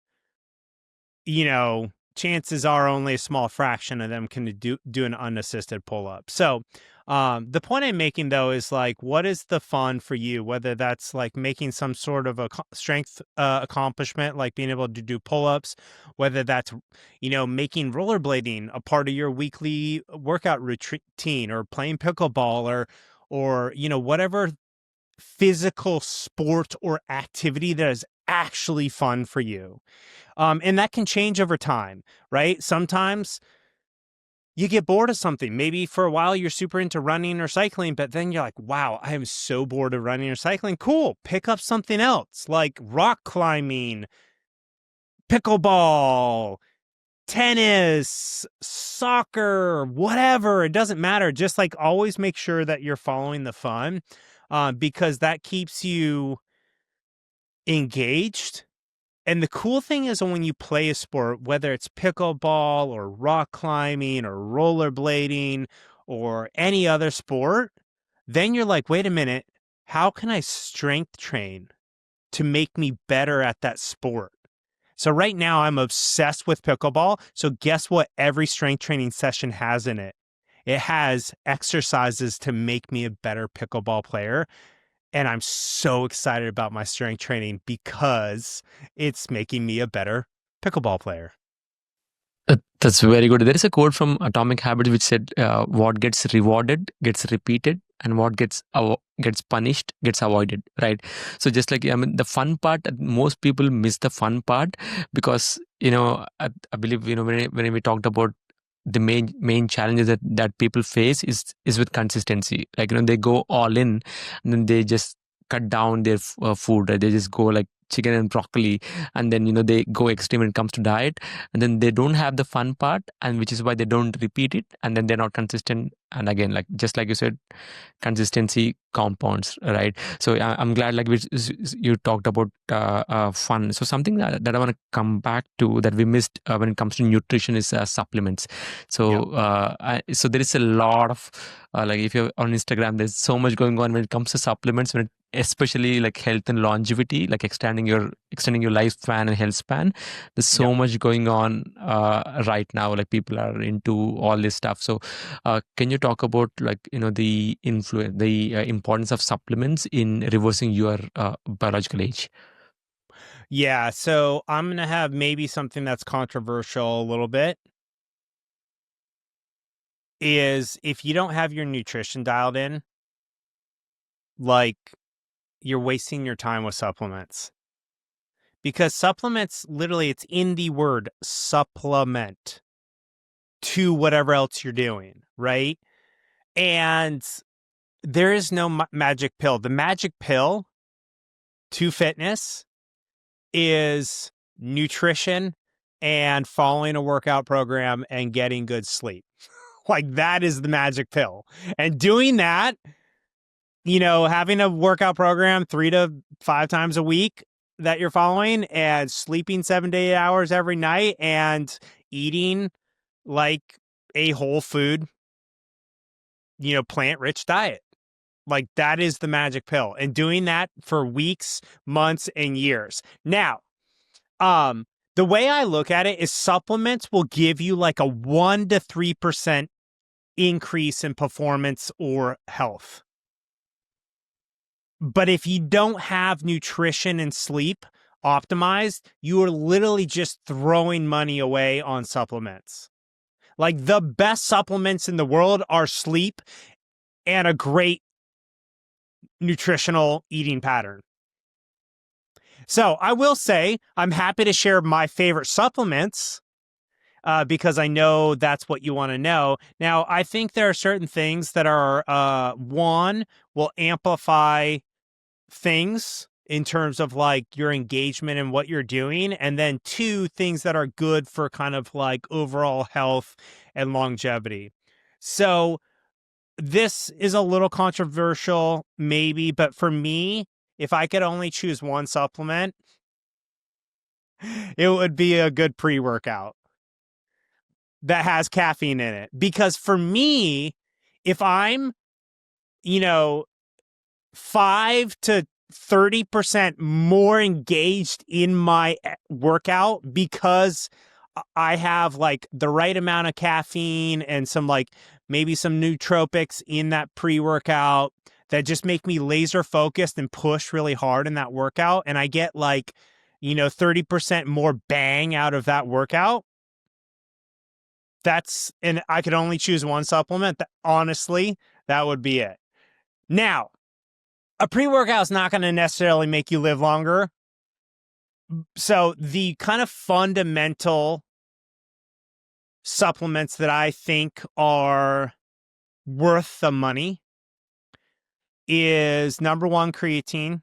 you know, chances are only a small fraction of them can do an unassisted pull-up. So the point I'm making, though, is like, what is the fun for you? Whether that's like making some sort of a strength accomplishment, like being able to do pull-ups, whether that's, you know, making rollerblading a part of your weekly workout routine, or playing pickleball, or you know, whatever physical sport or activity that is actually fun for you. And that can change over time, right? Sometimes you get bored of something. Maybe for a while you're super into running or cycling, but then you're like, wow, I am so bored of running or cycling. Cool. Pick up something else like rock climbing, pickleball, tennis, soccer, whatever. It doesn't matter. Just like always make sure that you're following the fun, because that keeps you engaged. And the cool thing is when you play a sport, whether it's pickleball or rock climbing or rollerblading or any other sport, then you're like, wait a minute, how can I strength train to make me better at that sport? So right now I'm obsessed with pickleball. So guess what every strength training session has in it? It has exercises to make me a better pickleball player. And I'm so excited about my strength training because it's making me a better pickleball player. That's very good. There is a quote from Atomic Habits which said, "What gets rewarded gets repeated, and what gets punished gets avoided." Right. So just like, I mean, the fun part, most people miss the fun part because, you know, I believe, you know, when we talked about the main challenges that people face is with consistency. Like, you know, they go all in and then they just cut down their food. Right? They just go like chicken and broccoli, and then, you know, they go extreme when it comes to diet, and then they don't have the fun part, and which is why they don't repeat it, and then they're not consistent. And again, like just like you said, consistency compounds, right? So I'm glad like you talked about fun. So something that I want to come back to that we missed when it comes to nutrition is supplements. Yep. So so there is a lot of like, if you're on Instagram, there's so much going on when it comes to supplements, especially like health and longevity, like extending your lifespan and health span. There's so Yep. much going on right now. Like people are into all this stuff. So can you talk about, like, you know, the influence, the importance of supplements in reversing your biological age? Yeah. So I'm going to have maybe something that's controversial a little bit. Is if you don't have your nutrition dialed in, like, you're wasting your time with supplements. Because supplements, literally, it's in the word supplement to whatever else you're doing, right? And there is no magic pill. The magic pill to fitness is nutrition and following a workout program and getting good sleep. Like, that is the magic pill. And doing that, you know, having a workout program 3 to 5 times a week that you're following, and sleeping 7 to 8 hours every night, and eating like a whole food, you know, plant-rich diet. Like, that is the magic pill. And doing that for weeks, months, and years. Now, the way I look at it is supplements will give you like a 1 to 3% increase in performance or health. But if you don't have nutrition and sleep optimized, you are literally just throwing money away on supplements. Like, the best supplements in the world are sleep and a great nutritional eating pattern. So I will say I'm happy to share my favorite supplements because I know that's what you want to know. Now, I think there are certain things that are, one, will amplify things in terms of like your engagement and what you're doing, and then 2 things that are good for kind of like overall health and longevity. So this is a little controversial, maybe, but for me, if I could only choose one supplement, it would be a good pre-workout that has caffeine in it. Because for me, if I'm, you know, 5 to 30% more engaged in my workout because I have like the right amount of caffeine and some like maybe some nootropics in that pre-workout that just make me laser focused and push really hard in that workout. And I get like, 30% more bang out of that workout. And I could only choose one supplement. Honestly, that would be it. Now, a pre-workout is not going to necessarily make you live longer. So the kind of fundamental supplements that I think are worth the money is number 1, creatine.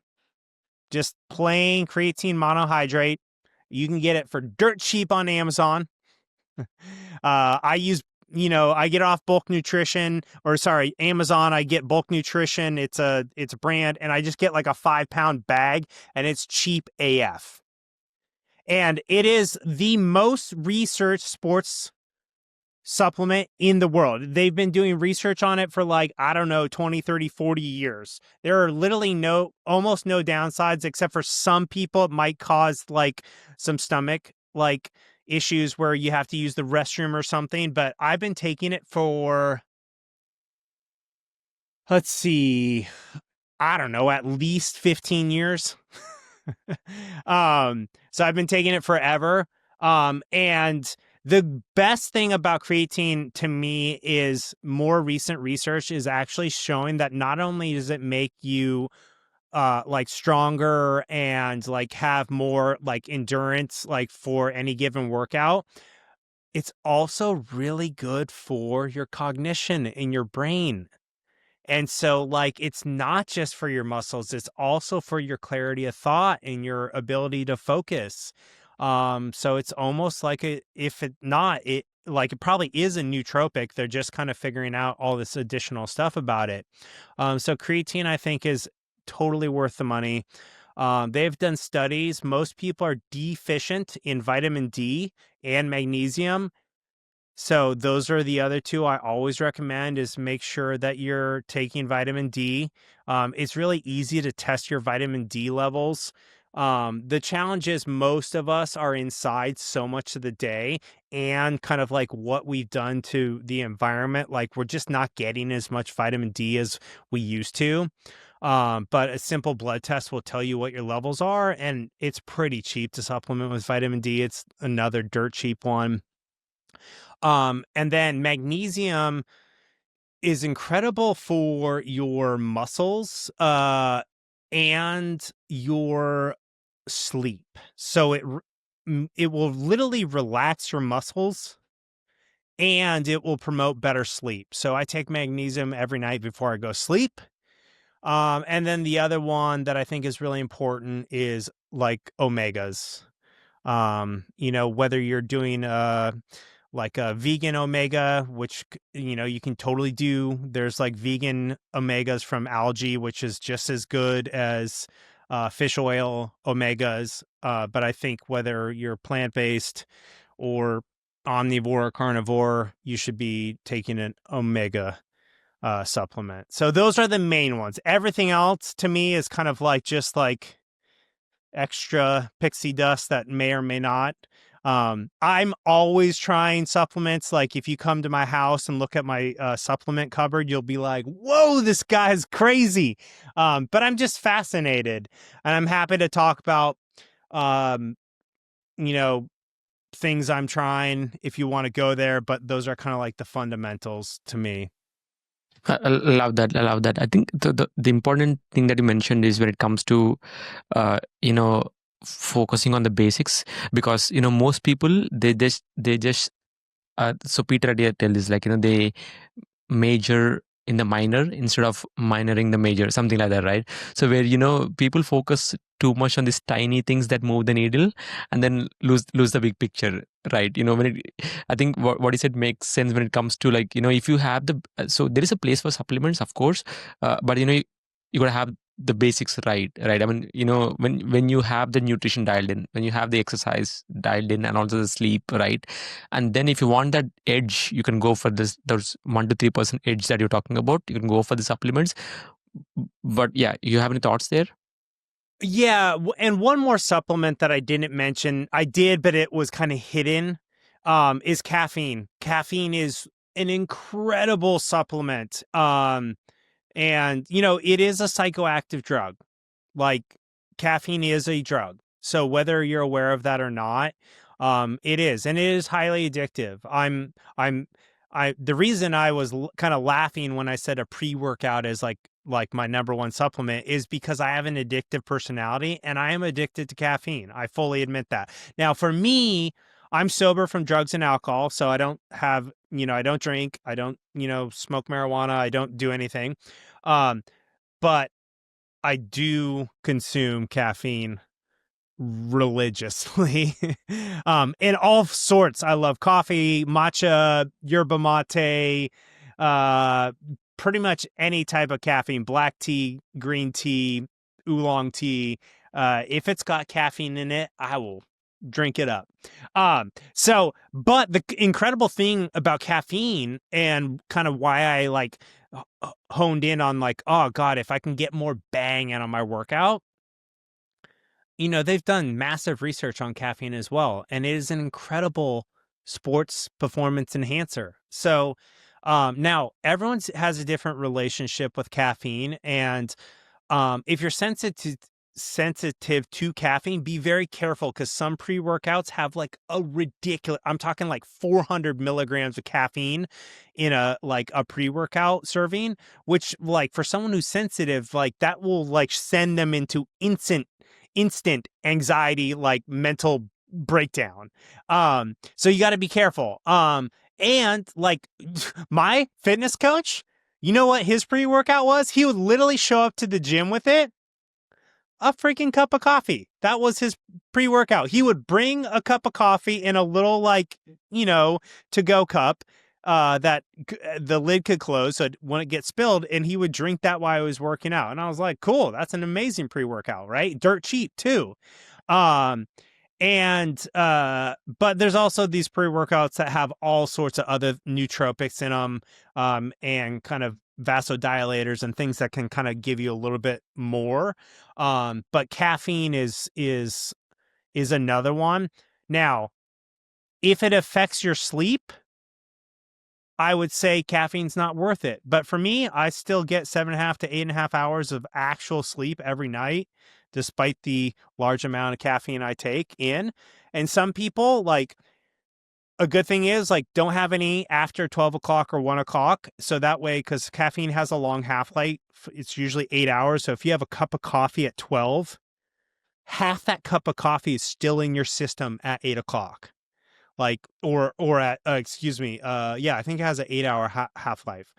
Just plain creatine monohydrate. You can get it for dirt cheap on Amazon. I use, I get off Bulk Nutrition, or sorry, Amazon. I get Bulk Nutrition. It's a brand, and I just get like a 5-pound bag, and it's cheap AF. And it is the most researched sports supplement in the world. They've been doing research on it for like, I don't know, 20, 30, 40 years. There are literally almost no downsides, except for some people it might cause like some stomach like issues where you have to use the restroom or something. But I've been taking it for, let's see, I don't know, at least 15 years. So I've been taking it forever. And the best thing about creatine to me is more recent research is actually showing that not only does it make you like stronger and like have more like endurance like for any given workout, it's also really good for your cognition in your brain. And so, like, it's not just for your muscles, it's also for your clarity of thought and your ability to focus. So it's almost like if it not, it like it probably is a nootropic. They're just kind of figuring out all this additional stuff about it. So creatine, I think, is totally worth the money. They've done studies. Most people are deficient in vitamin D and magnesium. So those are the other 2 I always recommend is make sure that you're taking vitamin D. It's really easy to test your vitamin D levels. The challenge is most of us are inside so much of the day and kind of like what we've done to the environment. Like we're just not getting as much vitamin D as we used to. But a simple blood test will tell you what your levels are, and it's pretty cheap to supplement with vitamin D. It's another dirt cheap one. And then magnesium is incredible for your muscles, and your sleep. So it will literally relax your muscles and it will promote better sleep. So I take magnesium every night before I go sleep. And then the other one that I think is really important is like omegas. Whether you're doing like a vegan omega, which, you can totally do. There's like vegan omegas from algae, which is just as good as fish oil omegas. But I think whether you're plant-based or omnivore or carnivore, you should be taking an omega supplement. So those are the main ones. Everything else to me is kind of like just like extra pixie dust that may or may not. I'm always trying supplements. Like if you come to my house and look at my supplement cupboard, you'll be like, whoa, this guy's crazy. But I'm just fascinated, and I'm happy to talk about, things I'm trying if you want to go there, but those are kind of like the fundamentals to me. I love that. I love that. I think the important thing that you mentioned is when it comes to, focusing on the basics, because, most people, they just, so Peter Attia tell this, like, they major in the minor instead of minoring the major, something like that, right? So where people focus too much on these tiny things that move the needle, and then lose the big picture, right? I think what he said makes sense when it comes to, like, if you have so there is a place for supplements, of course, but you gotta have the basics right. I mean, when you have the nutrition dialed in, when you have the exercise dialed in, and also the sleep, right? And then if you want that edge, you can go for those 1 to 3% edge that you're talking about. You can go for the supplements. But yeah, you have any thoughts there? Yeah, and one more supplement that I didn't mention, I did, but it was kind of hidden, is caffeine. Caffeine is an incredible supplement. And it is a psychoactive drug. Like, caffeine is a drug. So whether you're aware of that or not, it is, and it is highly addictive. The reason I was kind of laughing when I said a pre-workout is like my number one supplement is because I have an addictive personality and I am addicted to caffeine. I fully admit that. Now, for me, I'm sober from drugs and alcohol, so I don't have, I don't drink, I don't, smoke marijuana, I don't do anything. But I do consume caffeine religiously. In all sorts. I love coffee, matcha, yerba mate, uh, pretty much any type of caffeine, black tea, green tea, oolong tea. If it's got caffeine in it, I will drink it up. But the incredible thing about caffeine, and kind of why I honed in on, like, oh God, if I can get more bang out of my workout, they've done massive research on caffeine as well, and it is an incredible sports performance enhancer. So now everyone has a different relationship with caffeine, and if you're sensitive to caffeine, be very careful, because some pre-workouts have like a ridiculous, I'm talking like 400 milligrams of caffeine in a pre-workout serving, which, like, for someone who's sensitive, like, that will like send them into instant anxiety, like mental breakdown. So you got to be careful. And like, my fitness coach, you know what his pre-workout was? He would literally show up to the gym with it, a freaking cup of coffee. That was his pre-workout. He would bring a cup of coffee in a little, like, to-go cup that the lid could close so it wouldn't get spilled, and he would drink that while he was working out. And I was like, cool, that's an amazing pre-workout, right? Dirt cheap too. But there's also these pre-workouts that have all sorts of other nootropics in them, and kind of vasodilators and things that can kind of give you a little bit more. But caffeine is another one. Now, if it affects your sleep, I would say caffeine's not worth it. But for me, I still get 7.5 to 8.5 hours of actual sleep every night, despite the large amount of caffeine I take in. And some people, like, a good thing is, like, don't have any after 12 o'clock or 1 o'clock. So that way, because caffeine has a long half-life, it's usually 8 hours. So if you have a cup of coffee at 12, half that cup of coffee is still in your system at 8 o'clock. Like, or at, excuse me, yeah, I think it has an 8-hour half-life.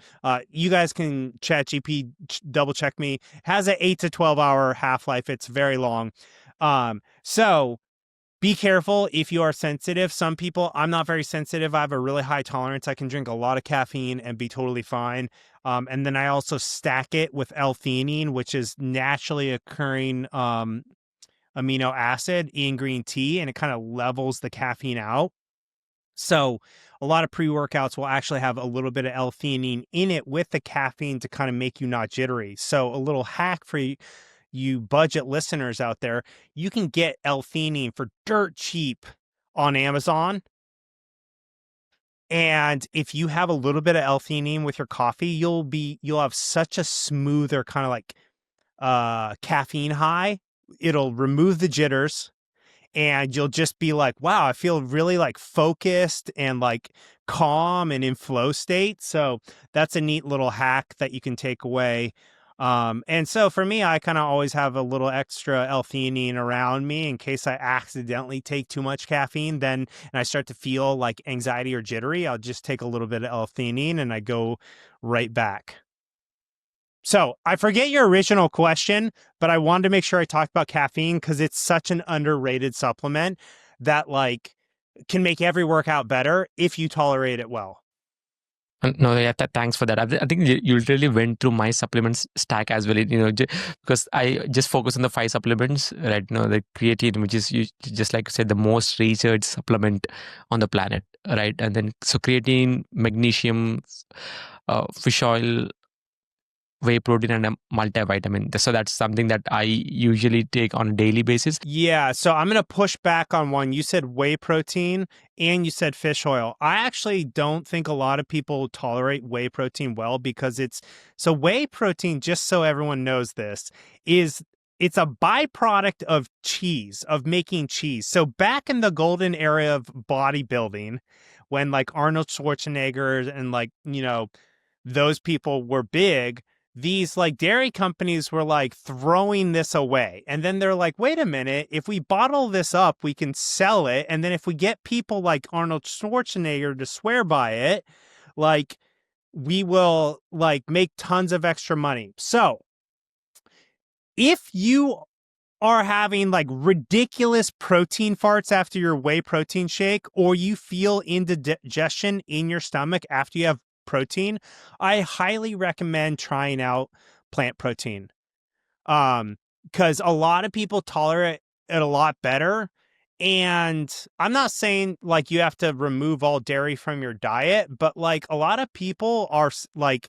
You guys can ChatGPT double check me. It has an 8 to 12-hour half-life. It's very long. So be careful if you are sensitive. Some people, I'm not very sensitive. I have a really high tolerance. I can drink a lot of caffeine and be totally fine. And then I also stack it with L-theanine, which is naturally occurring amino acid in green tea, and it kind of levels the caffeine out. So a lot of pre-workouts will actually have a little bit of L-theanine in it with the caffeine to kind of make you not jittery. So a little hack for you budget listeners out there, you can get L-theanine for dirt cheap on Amazon. And if you have a little bit of L-theanine with your coffee, you'll have such a smoother kind of like caffeine high. It'll remove the jitters, and you'll just be like, wow, I feel really like focused and like calm and in flow state. So that's a neat little hack that you can take away. And so for me, I kind of always have a little extra L-theanine around me in case I accidentally take too much caffeine, and I start to feel like anxiety or jittery. I'll just take a little bit of L-theanine and I go right back. So I forget your original question, but I wanted to make sure I talked about caffeine because it's such an underrated supplement that like can make every workout better if you tolerate it well. No, yeah, thanks for that. I think you literally went through my supplements stack as well. Because I just focus on the 5 supplements, right? The creatine, which is just like I said, the most researched supplement on the planet, right? And then so creatine, magnesium, fish oil, whey protein, and a multivitamin. So that's something that I usually take on a daily basis. Yeah, so I'm going to push back on one. You said whey protein and you said fish oil. I actually don't think a lot of people tolerate whey protein well because so whey protein, just so everyone knows this, it's a byproduct of cheese, of making cheese. So back in the golden era of bodybuilding, when like Arnold Schwarzenegger and like, those people were big, these like dairy companies were like throwing this away. And then they're like, wait a minute, if we bottle this up, we can sell it. And then if we get people like Arnold Schwarzenegger to swear by it, like we will like make tons of extra money. So if you are having like ridiculous protein farts after your whey protein shake, or you feel indigestion in your stomach after you have protein, I highly recommend trying out plant protein. Because a lot of people tolerate it a lot better. And I'm not saying like you have to remove all dairy from your diet, but like a lot of people are like,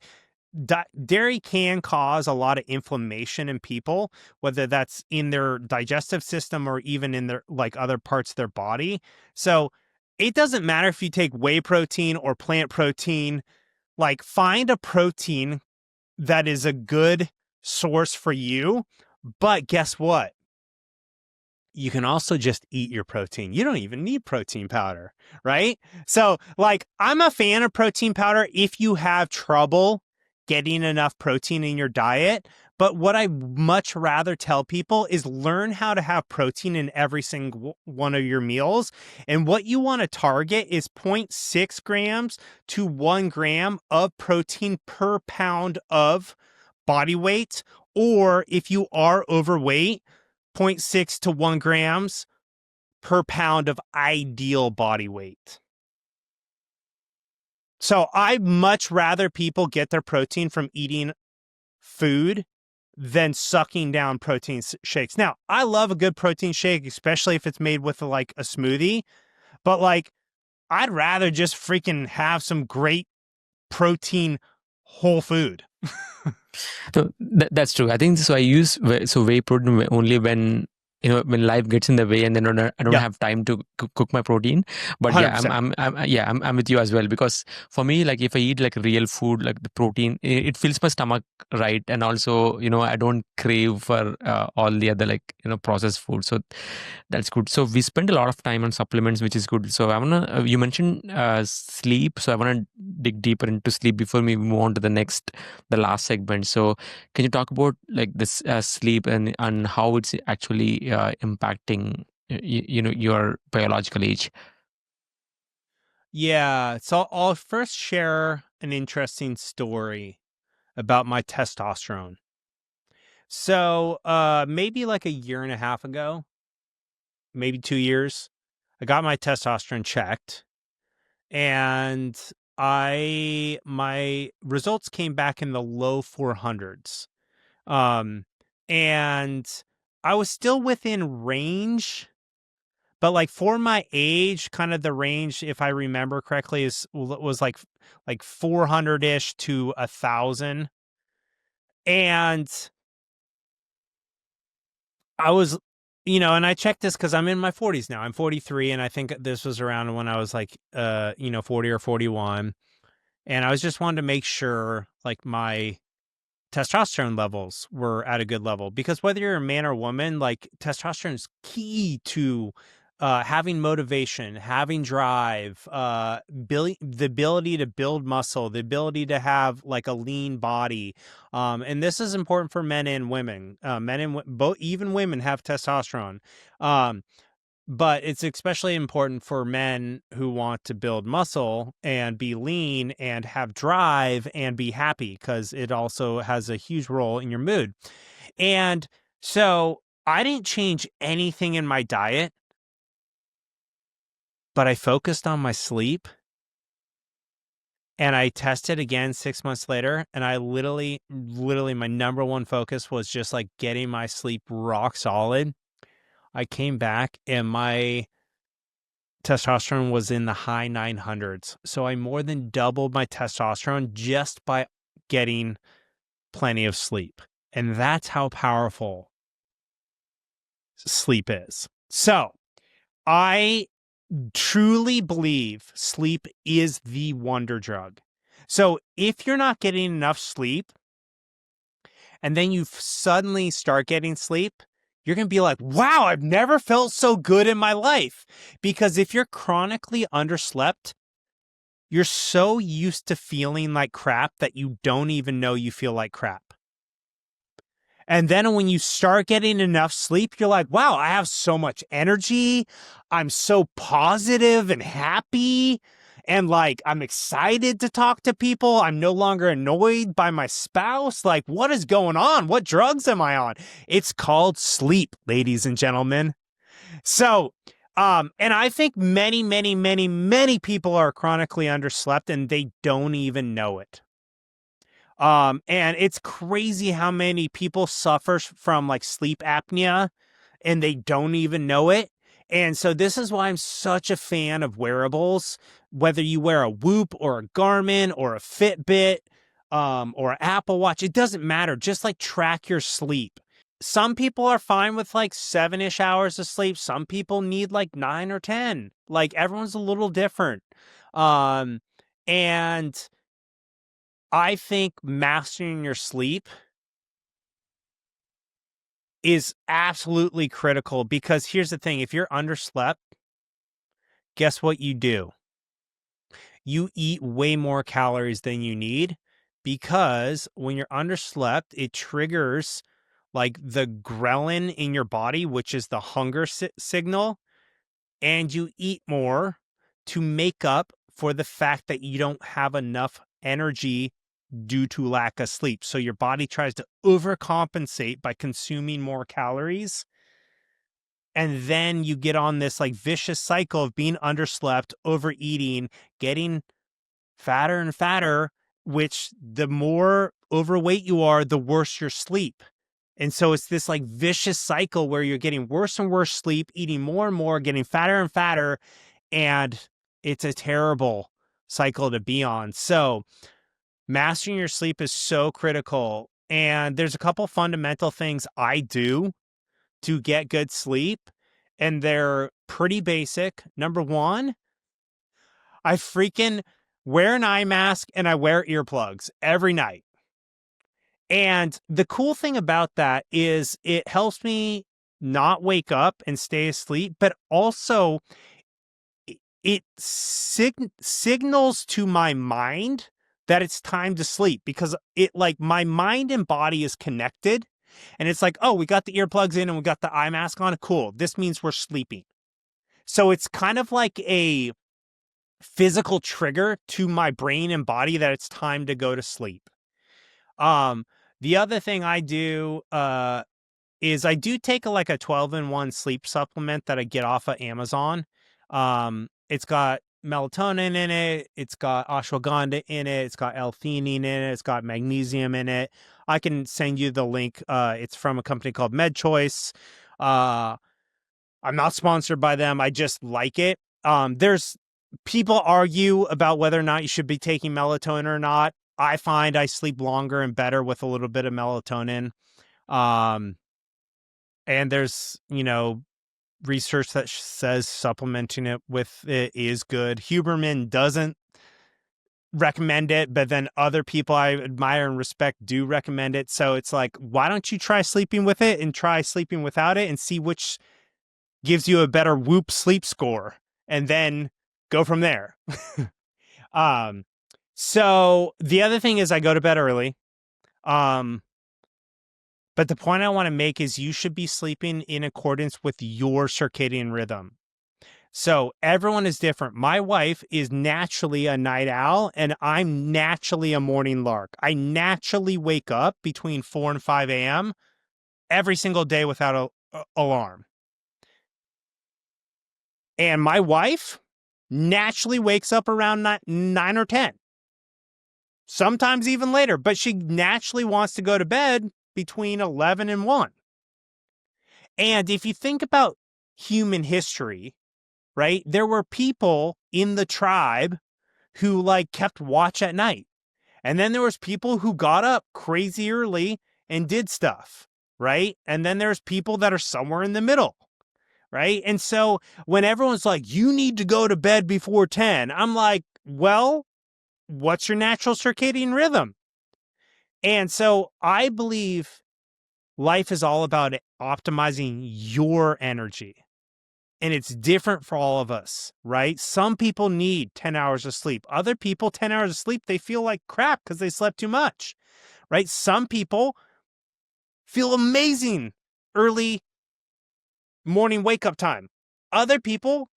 dairy can cause a lot of inflammation in people, whether that's in their digestive system or even in their like other parts of their body. So it doesn't matter if you take whey protein or plant protein, like find a protein that is a good source for you. But guess what? You can also just eat your protein. You don't even need protein powder, right? So, like, I'm a fan of protein powder if you have trouble getting enough protein in your diet. But what I much rather tell people is learn how to have protein in every single one of your meals. And what you want to target is 0.6 grams to 1 gram of protein per pound of body weight. Or if you are overweight, 0.6 to 1 grams per pound of ideal body weight. So I'd much rather people get their protein from eating food than sucking down protein shakes. Now, I love a good protein shake, especially if it's made with like a smoothie, but like I'd rather just freaking have some great protein whole food. So that's true. I think so. I use whey protein only when when life gets in the way, and then I don't Yeah, have time to cook my protein. But yeah, 100%. I'm with you as well, because for me, like if I eat like real food, like the protein, it fills my stomach, right, and also I don't crave for all the other like processed food. So that's good. So we spend a lot of time on supplements, which is good. So I wanna you mentioned sleep, so I wanna dig deeper into sleep before we move on to the last segment. So can you talk about like this sleep and how it's actually impacting your biological age? Yeah, so I'll first share an interesting story about my testosterone. So, maybe like a year and a half ago, maybe 2 years, I got my testosterone checked and my results came back in the low 400s. Um, and I was still within range, but like for my age, kind of the range, if I remember correctly, was like 400-ish to 1,000. And I was, and I checked this because I'm in my 40s now. I'm 43, and I think this was around when I was like, 40 or 41. And I was just wanted to make sure like my testosterone levels were at a good level, because whether you're a man or woman, like testosterone is key to having motivation, having drive, the ability to build muscle, the ability to have like a lean body. And this is important for men and women. Men and both, even women have testosterone. Um, but it's especially important for men who want to build muscle and be lean and have drive and be happy, because it also has a huge role in your mood. And so I didn't change anything in my diet, but I focused on my sleep. And I tested again 6 months later, and I literally, my number one focus was just like getting my sleep rock solid. I came back and my testosterone was in the high 900s. So I more than doubled my testosterone just by getting plenty of sleep. And that's how powerful sleep is. So I truly believe sleep is the wonder drug. So if you're not getting enough sleep and then you suddenly start getting sleep, you're going to be like, wow, I've never felt so good in my life. Because if you're chronically underslept, you're so used to feeling like crap that you don't even know you feel like crap. And then when you start getting enough sleep, you're like, wow, I have so much energy. I'm so positive and happy. And like, I'm excited to talk to people. I'm no longer annoyed by my spouse. Like, what is going on? What drugs am I on? It's called sleep, ladies and gentlemen. So, and I think many, many, many, many people are chronically underslept and they don't even know it. And it's crazy how many people suffer from like sleep apnea and they don't even know it. And so this is why I'm such a fan of wearables, whether you wear a Whoop or a Garmin or a Fitbit, or an Apple Watch, it doesn't matter. Just like track your sleep. Some people are fine with like 7-ish hours of sleep. Some people need like 9 or 10. Like everyone's a little different. And I think mastering your sleep is absolutely critical, because here's the thing. If you're underslept, guess what you do? You eat way more calories than you need, because when you're underslept, it triggers like the ghrelin in your body, which is the hunger signal, and you eat more to make up for the fact that you don't have enough energy due to lack of sleep. So your body tries to overcompensate by consuming more calories. And then you get on this like vicious cycle of being underslept, overeating, getting fatter and fatter, which the more overweight you are, the worse your sleep. And so it's this like vicious cycle where you're getting worse and worse sleep, eating more and more, getting fatter and fatter. And it's a terrible cycle to be on. So mastering your sleep is so critical. And there's a couple fundamental things I do to get good sleep, and they're pretty basic. Number one, I freaking wear an eye mask and I wear earplugs every night. And the cool thing about that is it helps me not wake up and stay asleep, but also it signals to my mind that it's time to sleep, because it like my mind and body is connected, and it's like, oh, we got the earplugs in and we got the eye mask on. Cool. This means we're sleeping. So it's kind of like a physical trigger to my brain and body that it's time to go to sleep. The other thing I do, is I do take like a 12-in-1 sleep supplement that I get off of Amazon. It's got melatonin in it. It's got ashwagandha in it. It's got L-theanine in it. It's got magnesium in it. I can send you the link. It's from a company called MedChoice. I'm not sponsored by them. I just like it. There's people argue about whether or not you should be taking melatonin or not. I find I sleep longer and better with a little bit of melatonin. And there's, research that says supplementing it with it is good. Huberman doesn't recommend it, but then other people I admire and respect do recommend it. So it's like, why don't you try sleeping with it and try sleeping without it and see which gives you a better Whoop sleep score, and then go from there. So the other thing is I go to bed early. But the point I want to make is you should be sleeping in accordance with your circadian rhythm. So everyone is different. My wife is naturally a night owl, and I'm naturally a morning lark. I naturally wake up between 4 and 5 a.m. every single day without a alarm. And my wife naturally wakes up around 9 or 10, sometimes even later, but she naturally wants to go to bed between 11 and 1. And if you think about human history, right, there were people in the tribe who like kept watch at night. And then there was people who got up crazy early and did stuff, right? And then there's people that are somewhere in the middle, right? And so when everyone's like, you need to go to bed before 10, I'm like, well, what's your natural circadian rhythm? And so I believe life is all about optimizing your energy. And it's different for all of us, right? Some people need 10 hours of sleep. Other people, 10 hours of sleep, they feel like crap because they slept too much, right? Some people feel amazing early morning wake up time. Other people,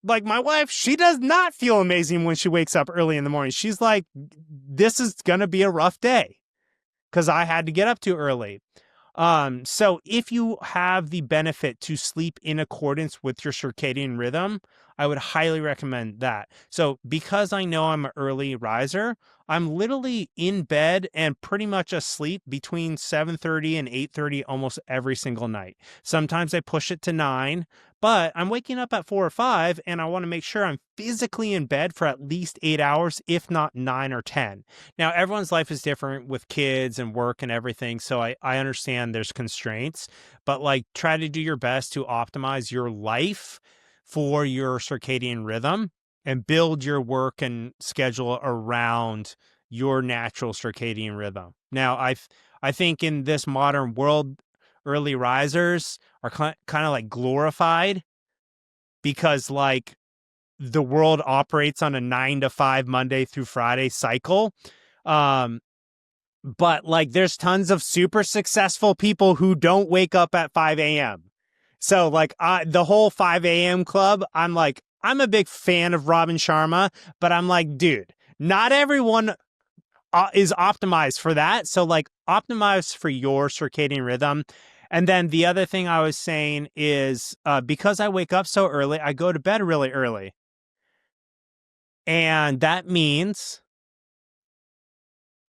like my wife, she does not feel amazing when she wakes up early in the morning. She's like, this is going to be a rough day because I had to get up too early. So if you have the benefit to sleep in accordance with your circadian rhythm, I would highly recommend that. So because I know I'm an early riser, I'm literally in bed and pretty much asleep between 7:30 and 8:30 almost every single night. Sometimes I push it to 9, but I'm waking up at 4 or 5 and I want to make sure I'm physically in bed for at least 8 hours, if not 9 or 10. Now, everyone's life is different with kids and work and everything, so I understand there's constraints, but like try to do your best to optimize your life for your circadian rhythm and build your work and schedule around your natural circadian rhythm. Now, I think in this modern world, early risers are kind of like glorified because like the world operates on a 9 to 5 Monday through Friday cycle. Um, but like there's tons of super successful people who don't wake up at 5 a.m. So like the whole 5 a.m. club, I'm a big fan of Robin Sharma, but I'm like, dude, not everyone is optimized for that. So like optimize for your circadian rhythm. And then the other thing I was saying is because I wake up so early, I go to bed really early. And that means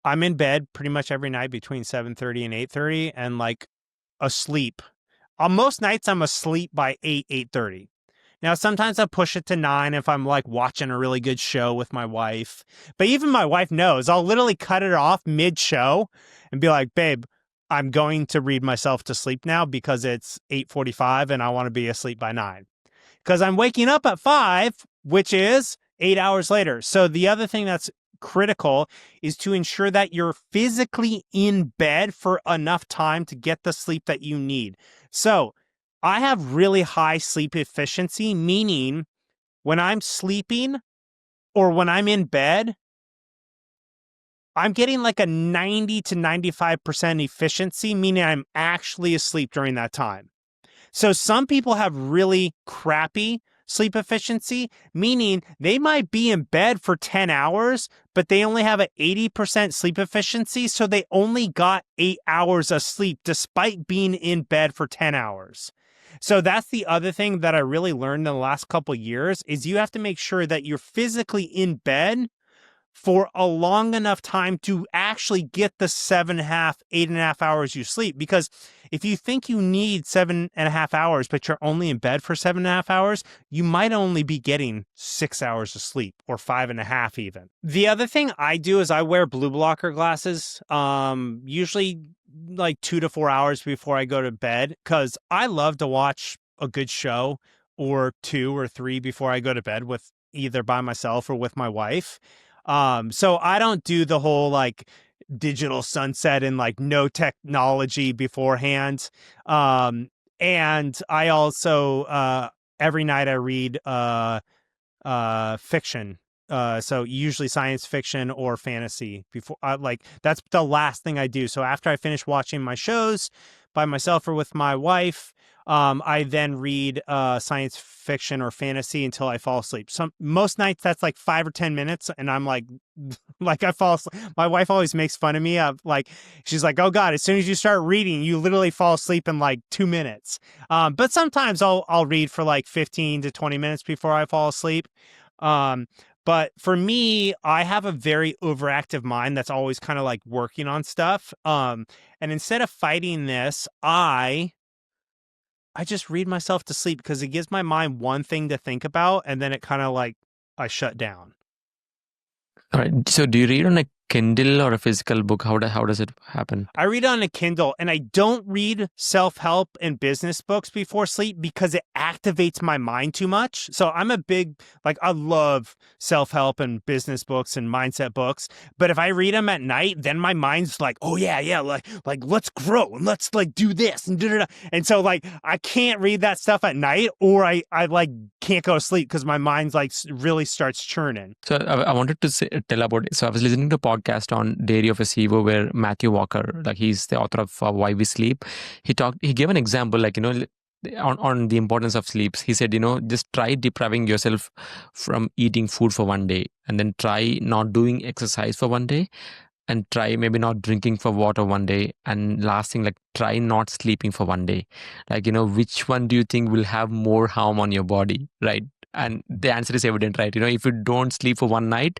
I'm in bed pretty much every night between 7:30 and 8:30 and like asleep. On most nights I'm asleep by 8:30. Now sometimes I push it to 9 if I'm like watching a really good show with my wife. But even my wife knows. I'll literally cut it off mid-show and be like, "Babe, I'm going to read myself to sleep now because it's 8:45 and I want to be asleep by 9." Because I'm waking up at 5, which is 8 hours later. So the other thing that's critical is to ensure that you're physically in bed for enough time to get the sleep that you need. So I have really high sleep efficiency, meaning when I'm sleeping or when I'm in bed, I'm getting like a 90 to 95% efficiency, meaning I'm actually asleep during that time. So some people have really crappy sleep efficiency, meaning they might be in bed for 10 hours, but they only have an 80% sleep efficiency. So they only got 8 hours of sleep despite being in bed for 10 hours. So that's the other thing that I really learned in the last couple of years is you have to make sure that you're physically in bed for a long enough time to actually get the 7.5, 8.5 hours you sleep. Because if you think you need 7.5 hours, but you're only in bed for 7.5 hours, you might only be getting 6 hours of sleep or 5.5 even. The other thing I do is I wear blue blocker glasses, usually like 2 to 4 hours before I go to bed, because I love to watch a good show or 2 or 3 before I go to bed with either by myself or with my wife. So I don't do the whole like digital sunset and like no technology beforehand. And I also, every night I read, fiction. So usually science fiction or fantasy before, like that's the last thing I do. So after I finish watching my shows by myself or with my wife, I then read science fiction or fantasy until I fall asleep. Most nights that's like 5 or 10 minutes, and I'm like, like I fall asleep. My wife always makes fun of me. Of like, she's like, "Oh God, as soon as you start reading, you literally fall asleep in like 2 minutes." But sometimes I'll read for like 15 to 20 minutes before I fall asleep. Um, but for me, I have a very overactive mind that's always kind of like working on stuff. And instead of fighting this, I just read myself to sleep because it gives my mind one thing to think about, and then it kind of like I shut down. All right. So do you read on a Kindle or a physical book? How does it happen? I read on a Kindle, and I don't read self-help and business books before sleep because it activates my mind too much. So I'm a big, like, I love self-help and business books and mindset books. But if I read them at night, then my mind's like, oh yeah, like let's grow and let's like do this and da da da. And so like I can't read that stuff at night, or I like can't go to sleep because my mind's like really starts churning. So I wanted to tell about it. So I was listening to a podcast on Dairy of a CEO where Matthew Walker, like he's the author of Why We Sleep. He gave an example, like, on the importance of sleeps. He said, just try depriving yourself from eating food for one day, and then try not doing exercise for one day, and try maybe not drinking for water one day, and last thing, like try not sleeping for one day. Like, which one do you think will have more harm on your body, right? And the answer is evident, right? If you don't sleep for one night,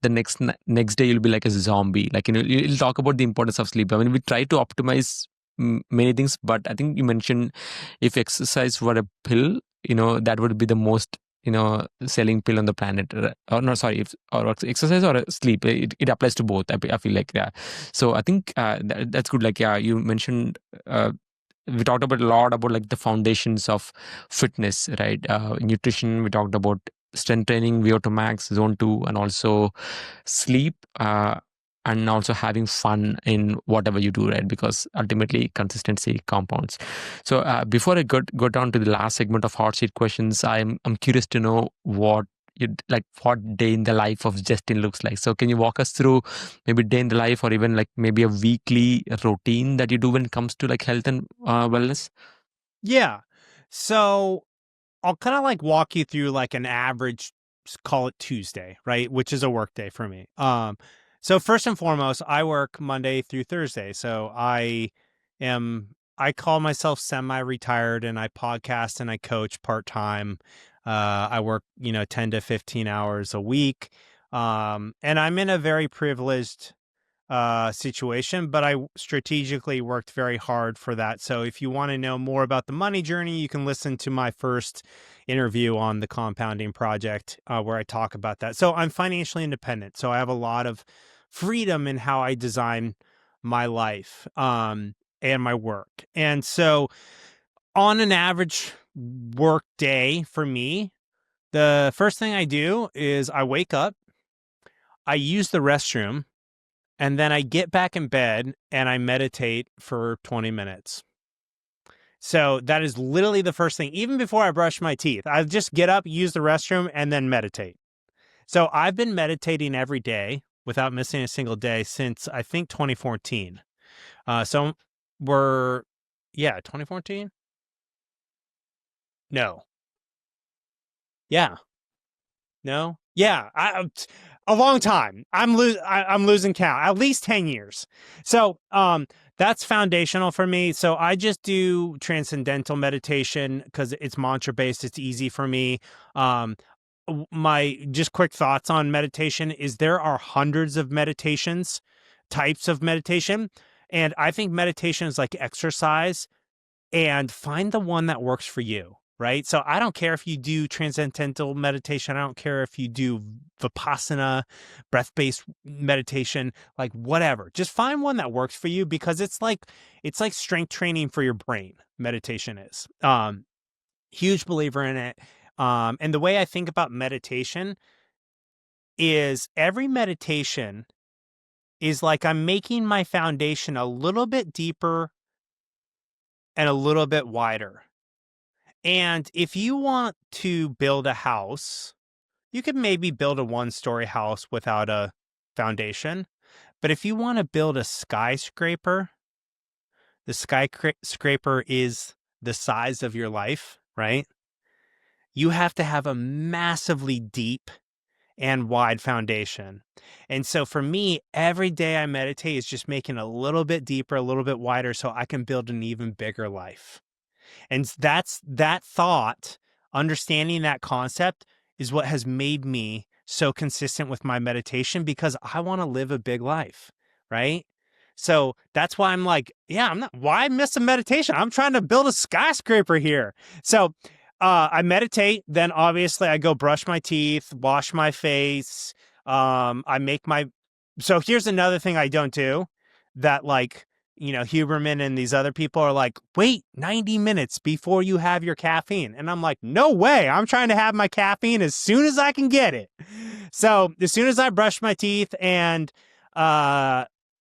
the next day you'll be like a zombie. Like, you'll talk about the importance of sleep. I mean, we try to optimize many things, but I think you mentioned if exercise were a pill, that would be the most selling pill on the planet. Or no, sorry, if or exercise or sleep, it applies to both. I feel like, yeah. So I think that's good. Like, yeah, you mentioned we talked about a lot about like the foundations of fitness, right? Nutrition, we talked about strength training, VO2 max, zone 2, and also sleep, and also having fun in whatever you do, right? Because ultimately consistency compounds. So before I go down to the last segment of hot seat questions, I'm curious to know what what day in the life of Justin looks like. So can you walk us through maybe day in the life, or even like maybe a weekly routine that you do when it comes to like health and wellness? Yeah. So I'll kind of like walk you through like an average, call it Tuesday, right? Which is a work day for me. So first and foremost, I work Monday through Thursday. So I call myself semi-retired, and I podcast and I coach part-time. I work, 10 to 15 hours a week. And I'm in a very privileged situation, but I strategically worked very hard for that. So if you want to know more about the money journey, you can listen to my first interview on the compounding project, where I talk about that. So I'm financially independent. So I have a lot of freedom in how I design my life, and my work. And so on an average work day for me, the first thing I do is I wake up, I use the restroom, and then I get back in bed and I meditate for 20 minutes. So that is literally the first thing, even before I brush my teeth. I just get up, use the restroom, and then meditate. So I've been meditating every day without missing a single day since I think 2014. So we're, yeah, 2014? No. Yeah. No? Yeah, a long time. I'm losing count. At least 10 years. So, that's foundational for me. So I just do transcendental meditation because it's mantra based. It's easy for me. My just quick thoughts on meditation is there are hundreds of meditations, types of meditation, and I think meditation is like exercise, and find the one that works for you, right? So I don't care if you do transcendental meditation. I don't care if you do Vipassana, breath-based meditation, like whatever. Just find one that works for you, because it's like strength training for your brain. Meditation is. Huge believer in it. And the way I think about meditation is every meditation is like I'm making my foundation a little bit deeper and a little bit wider. And if you want to build a house, you could maybe build a one-story house without a foundation. But if you want to build a skyscraper, the skyscraper is the size of your life, right? You have to have a massively deep and wide foundation. And so for me, every day I meditate is just making a little bit deeper, a little bit wider so I can build an even bigger life. And that's that thought, understanding that concept is what has made me so consistent with my meditation because I want to live a big life, right? So that's why I'm like, yeah, why miss a meditation? I'm trying to build a skyscraper here. So I meditate, then obviously I go brush my teeth, wash my face. I make my, so here's another thing I don't do that like, Huberman and these other people are like, wait 90 minutes before you have your caffeine. And I'm like, no way. I'm trying to have my caffeine as soon as I can get it. So as soon as I brush my teeth and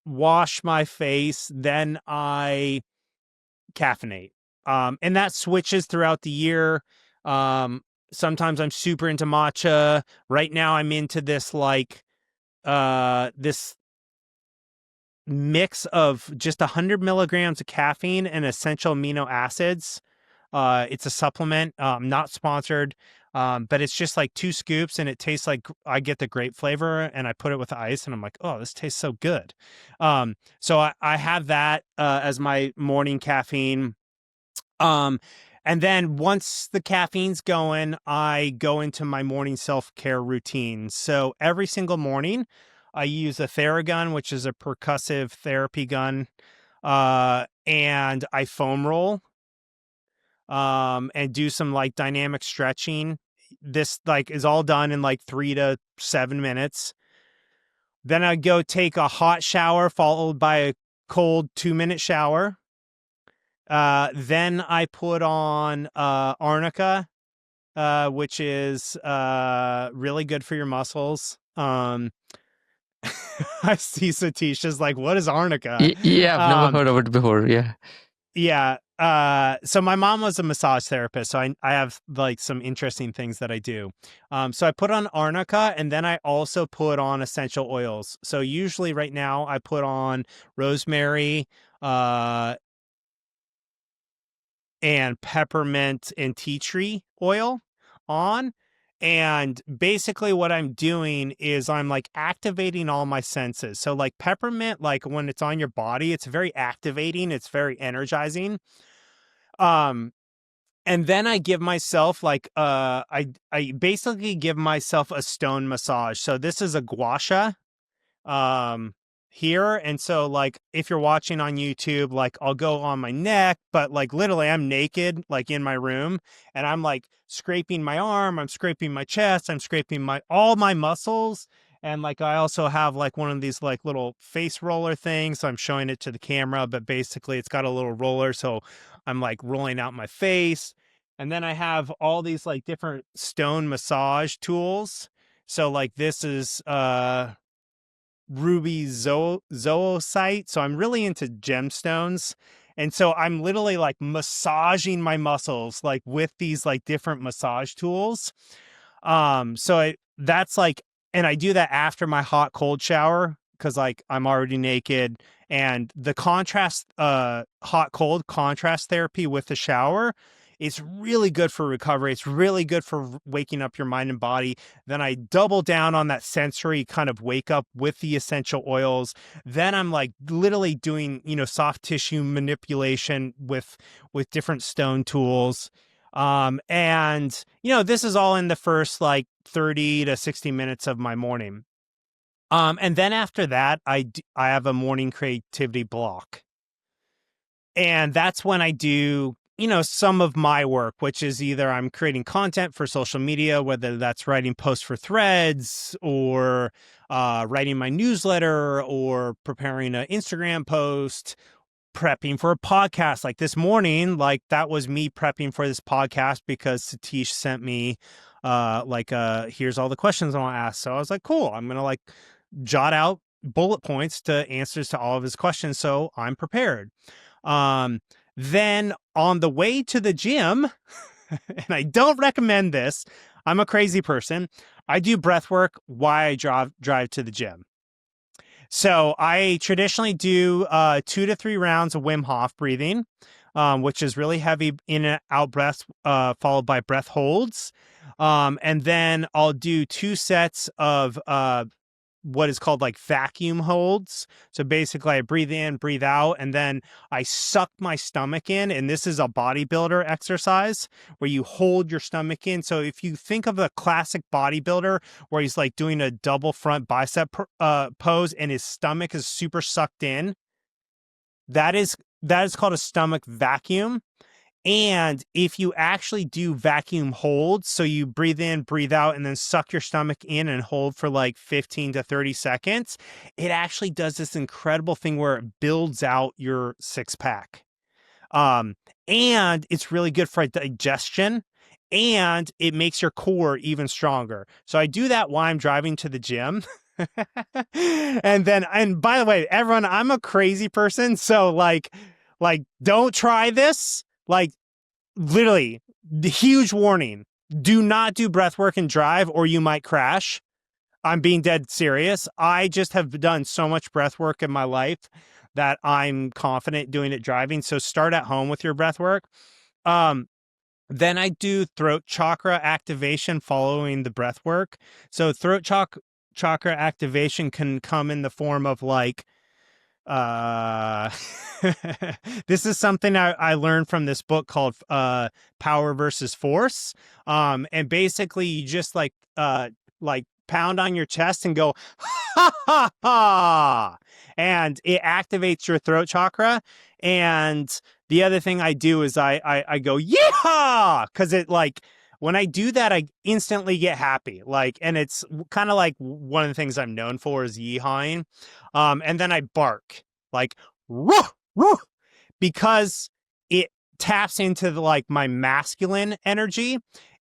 wash my face, then I caffeinate. And that switches throughout the year. Sometimes I'm super into matcha. Right now I'm into this like this mix of just 100 milligrams of caffeine and essential amino acids. It's a supplement, not sponsored, but it's just like 2 scoops and it tastes like I get the grape flavor and I put it with ice and I'm like, oh, this tastes so good. So I have that as my morning caffeine. And then once the caffeine's going, I go into my morning self-care routine. So every single morning, I use a Theragun, which is a percussive therapy gun, and I foam roll, and do some like dynamic stretching. This like is all done in like 3 to 7 minutes. Then I go take a hot shower followed by a cold 2-minute shower. Then I put on arnica, which is really good for your muscles. I see Satisha's like, what is arnica? Yeah, I've never heard of it before. Yeah. Yeah. So my mom was a massage therapist, so I have like some interesting things that I do. So I put on arnica and then I also put on essential oils. So usually right now I put on rosemary, and peppermint and tea tree oil on. And basically what I'm doing is I'm like activating all my senses. So like peppermint, like when it's on your body, it's very activating. It's very energizing. And then I give myself like, I basically give myself a stone massage. So this is a gua sha, here. And so like if you're watching on YouTube, like I'll go on my neck, but like literally I'm naked, like in my room, and I'm like scraping my arm, I'm scraping my chest, I'm scraping all my muscles. And like I also have like one of these like little face roller things. So I'm showing it to the camera, but basically it's got a little roller. So I'm like rolling out my face. And then I have all these like different stone massage tools. So like this is ruby zoisite. So I'm really into gemstones. And so I'm literally like massaging my muscles like with these like different massage tools. That's like, and I do that after my hot cold shower because like I'm already naked, and the contrast, hot cold contrast therapy with the shower is really good for recovery. It's really good for waking up your mind and body. Then I double down on that sensory kind of wake up with the essential oils. Then I'm like literally doing, soft tissue manipulation with different stone tools. And this is all in the first like 30 to 60 minutes of my morning. And then after that, I have a morning creativity block. And that's when I do, some of my work, which is either I'm creating content for social media, whether that's writing posts for Threads or writing my newsletter or preparing an Instagram post, prepping for a podcast. Like this morning, like that was me prepping for this podcast because Satish sent me here's all the questions I want to ask. So I was like, cool, I'm going to like jot out bullet points to answers to all of his questions. So I'm prepared. Then on the way to the gym, and I don't recommend this, I'm a crazy person, I do breath work while I drive to the gym. So I traditionally do 2 to 3 rounds of Wim Hof breathing. which is really heavy in and out breaths, followed by breath holds. And then I'll do 2 sets of what is called like vacuum holds. So basically I breathe in, breathe out, and then I suck my stomach in. And this is a bodybuilder exercise where you hold your stomach in. So if you think of a classic bodybuilder where he's like doing a double front bicep pose and his stomach is super sucked in, that is called a stomach vacuum. And if you actually do vacuum holds, so you breathe in, breathe out, and then suck your stomach in and hold for like 15 to 30 seconds, it actually does this incredible thing where it builds out your 6-pack. And it's really good for digestion, and it makes your core even stronger. So I do that while I'm driving to the gym. And by the way, everyone, I'm a crazy person. So like don't try this. Like, literally, the huge warning. Do not do breath work and drive, or you might crash. I'm being dead serious. I just have done so much breath work in my life that I'm confident doing it driving. So start at home with your breath work. Then I do throat chakra activation following the breath work. So throat chakra activation can come in the form of like, this is something I learned from this book called Power versus Force. And basically you just like pound on your chest and go ha ha ha, and it activates your throat chakra. And the other thing I do is I go yeehaw, because it like when I do that I instantly get happy, like, and it's kind of like one of the things I'm known for is yeehawing. And then I bark like woo woo, because it taps into the, like my masculine energy.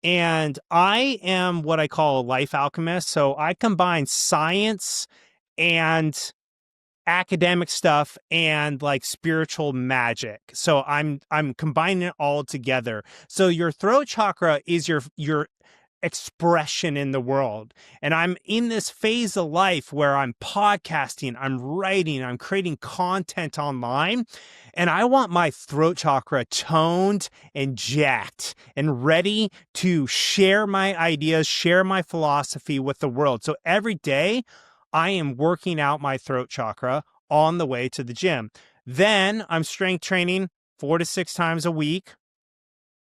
And I am what I call a life alchemist. So I combine science and academic stuff and like spiritual magic. So I'm combining it all together. So your throat chakra is your expression in the world. And I'm in this phase of life where I'm podcasting, I'm writing, I'm creating content online, and I want my throat chakra toned and jacked and ready to share my ideas, share my philosophy with the world. So every day I am working out my throat chakra on the way to the gym. Then I'm strength training 4 to 6 times a week.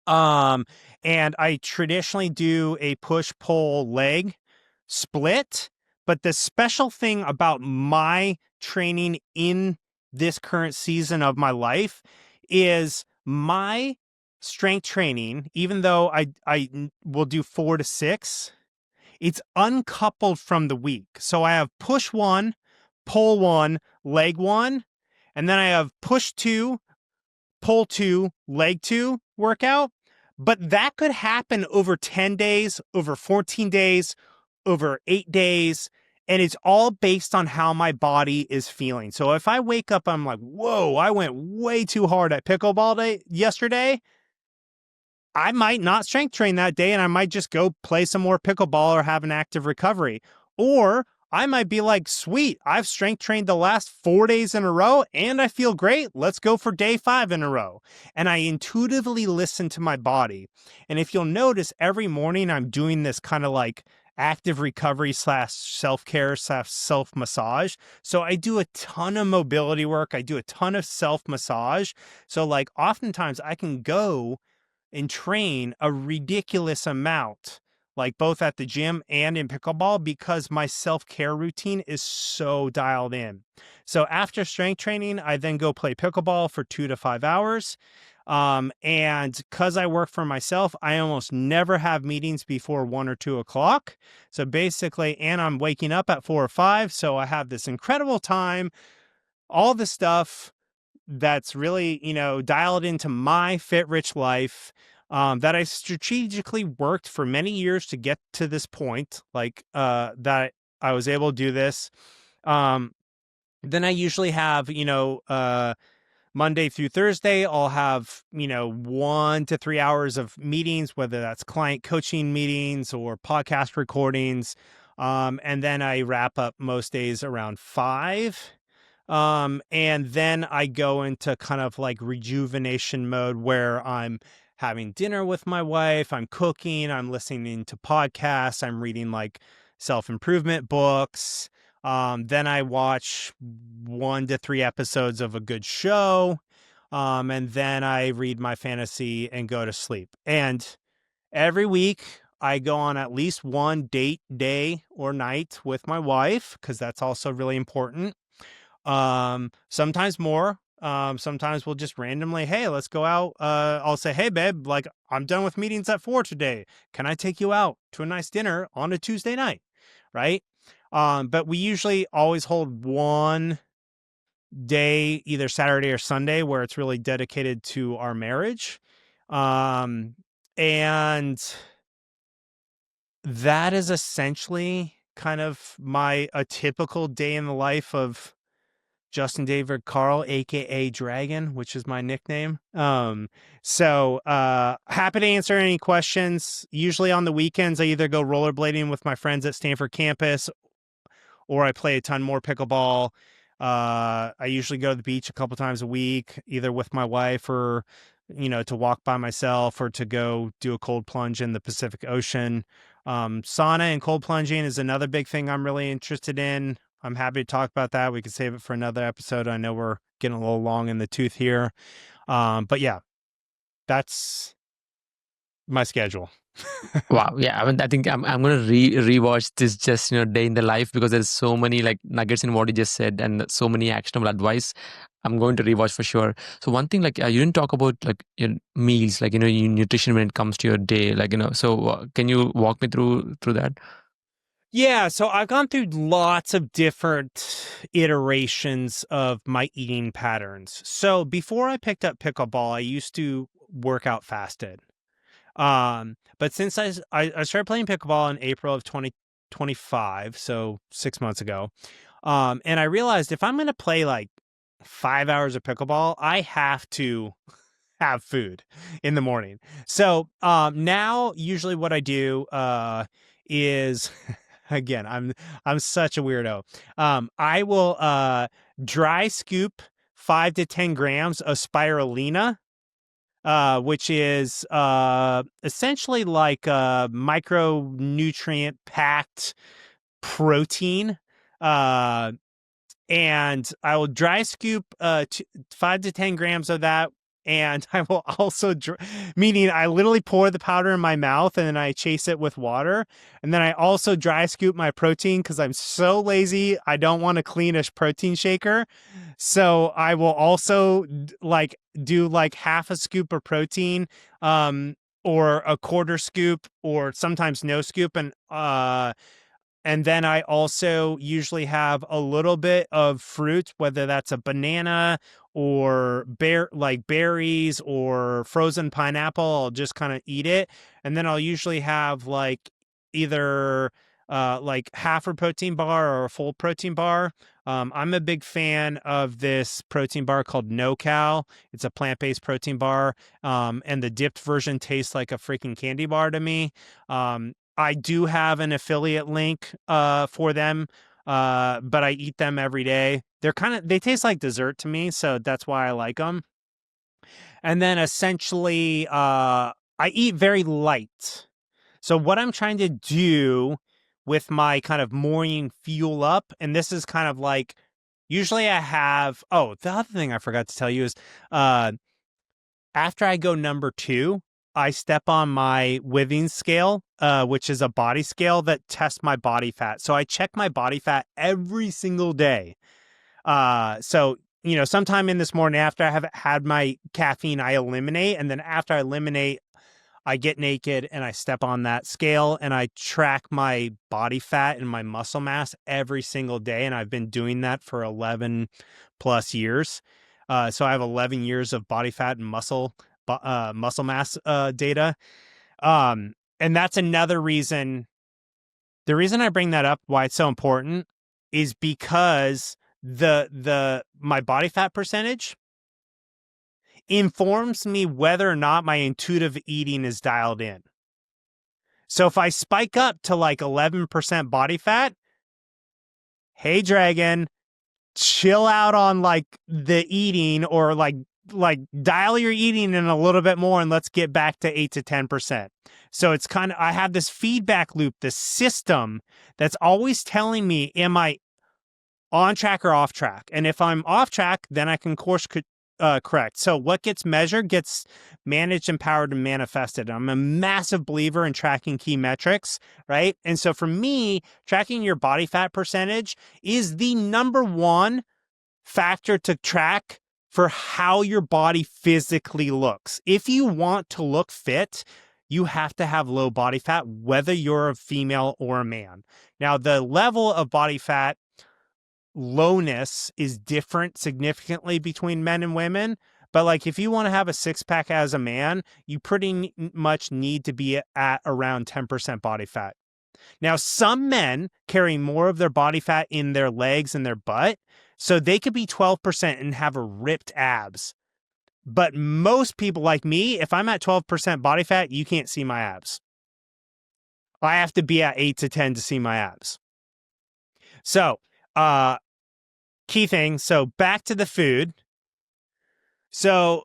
And I traditionally do a push-pull leg split. But the special thing about my training in this current season of my life is my strength training, even though I will do 4 to 6, it's uncoupled from the week. So I have push 1, pull 1, leg 1, and then I have push 2, pull 2, leg 2 workout. But that could happen over 10 days, over 14 days, over 8 days. And it's all based on how my body is feeling. So if I wake up, I'm like, whoa, I went way too hard at pickleball yesterday, I might not strength train that day and I might just go play some more pickleball or have an active recovery. Or I might be like, sweet, I've strength trained the last 4 days in a row and I feel great. Let's go for day 5 in a row. And I intuitively listen to my body. And if you'll notice, every morning I'm doing this kind of like active recovery / self-care / self-massage. So I do a ton of mobility work. I do a ton of self-massage. So like oftentimes I can go and train a ridiculous amount, like both at the gym and in pickleball, because my self-care routine is so dialed in. So after strength training, I then go play pickleball for 2 to 5 hours. And because I work for myself, I almost never have meetings before 1 or 2 o'clock. So basically, and I'm waking up at 4 or 5. So I have this incredible time, all the stuff that's really, dialed into my fit rich life, that I strategically worked for many years to get to this point, that I was able to do this. Then I usually have, Monday through Thursday, I'll have, 1 to 3 hours of meetings, whether that's client coaching meetings or podcast recordings. And then I wrap up most days around 5. And then I go into kind of like rejuvenation mode where I'm having dinner with my wife, I'm cooking, I'm listening to podcasts, I'm reading like self-improvement books. Then I watch 1 to 3 episodes of a good show. And then I read my fantasy and go to sleep. And every week I go on at least one date day or night with my wife, because that's also really important. Sometimes more. Sometimes we'll just randomly, hey, let's go out. I'll say, hey, babe, like I'm done with meetings at 4 today. Can I take you out to a nice dinner on a Tuesday night? Right. But we usually always hold one day, either Saturday or Sunday, where it's really dedicated to our marriage. And that is essentially kind of a typical day in the life of Justin David Carl, aka Dragon, which is my nickname. So happy to answer any questions. Usually on the weekends, I either go rollerblading with my friends at Stanford campus, or I play a ton more pickleball. I usually go to the beach a couple times a week, either with my wife or, to walk by myself, or to go do a cold plunge in the Pacific Ocean. Sauna and cold plunging is another big thing I'm really interested in. I'm happy to talk about that. We could save it for another episode. I know we're getting a little long in the tooth here. But yeah, that's my schedule. Wow, yeah. I mean, I think I'm gonna rewatch this, just day in the life, because there's so many like nuggets in what you just said and so many actionable advice. I'm going to rewatch for sure. So one thing, like you didn't talk about like your meals, like your nutrition when it comes to your day, like So can you walk me through that? Yeah, so I've gone through lots of different iterations of my eating patterns. So before I picked up pickleball, I used to work out fasted. But since I started playing pickleball in April of 2025, so 6 months ago, and I realized if I'm going to play like 5 hours of pickleball, I have to have food in the morning. So now usually what I do is again, I'm such a weirdo. I will dry scoop 5 to 10 grams of spirulina, which is essentially like a micronutrient packed protein. And I will dry scoop 5 to 10 grams of that. And I will also, meaning I literally pour the powder in my mouth and then I chase it with water. And then I also dry scoop my protein because I'm so lazy. I don't want to clean a protein shaker. So I will also like do like half a scoop of protein, or a quarter scoop, or sometimes no scoop. And then I also usually have a little bit of fruit, whether that's a banana or berries or frozen pineapple. I'll just kind of eat it. And then I'll usually have like either like half a protein bar or a full protein bar. I'm a big fan of this protein bar called No Cal. It's a plant-based protein bar. And the dipped version tastes like a freaking candy bar to me. I do have an affiliate link for them, but I eat them every day. They taste like dessert to me, so that's why I like them. And then essentially, I eat very light. So what I'm trying to do with my kind of morning fuel up, and this is kind of like, usually I have, the other thing I forgot to tell you is, after I go number 2, I step on my Withings scale, which is a body scale that tests my body fat. So I check my body fat every single day. So, sometime in this morning after I have had my caffeine, I eliminate. And then after I eliminate, I get naked and I step on that scale and I track my body fat and my muscle mass every single day. And I've been doing that for 11 plus years. So I have 11 years of body fat and muscle mass data. And that's another reason. The reason I bring that up, why it's so important, is because my body fat percentage informs me whether or not my intuitive eating is dialed in. So if I spike up to like 11% body fat, hey, Dragon, chill out on like the eating, or like dial your eating in a little bit more, and let's get back to 8 to 10%. So it's kind of, I have this feedback loop, this system that's always telling me, am I on track or off track? And if I'm off track, then I can course correct. So what gets measured gets managed, empowered, and manifested. I'm a massive believer in tracking key metrics, right? And so for me, tracking your body fat percentage is the number one factor to track for how your body physically looks. If you want to look fit, you have to have low body fat, whether you're a female or a man. Now, the level of body fat lowness is different significantly between men and women. But like, if you want to have a six pack as a man, you pretty much need to be at around 10% body fat. Now, some men carry more of their body fat in their legs and their butt, so they could be 12% and have a ripped abs. But most people like me, if I'm at 12% body fat, you can't see my abs. I have to be at 8 to 10 to see my abs. So, key thing. So back to the food. So,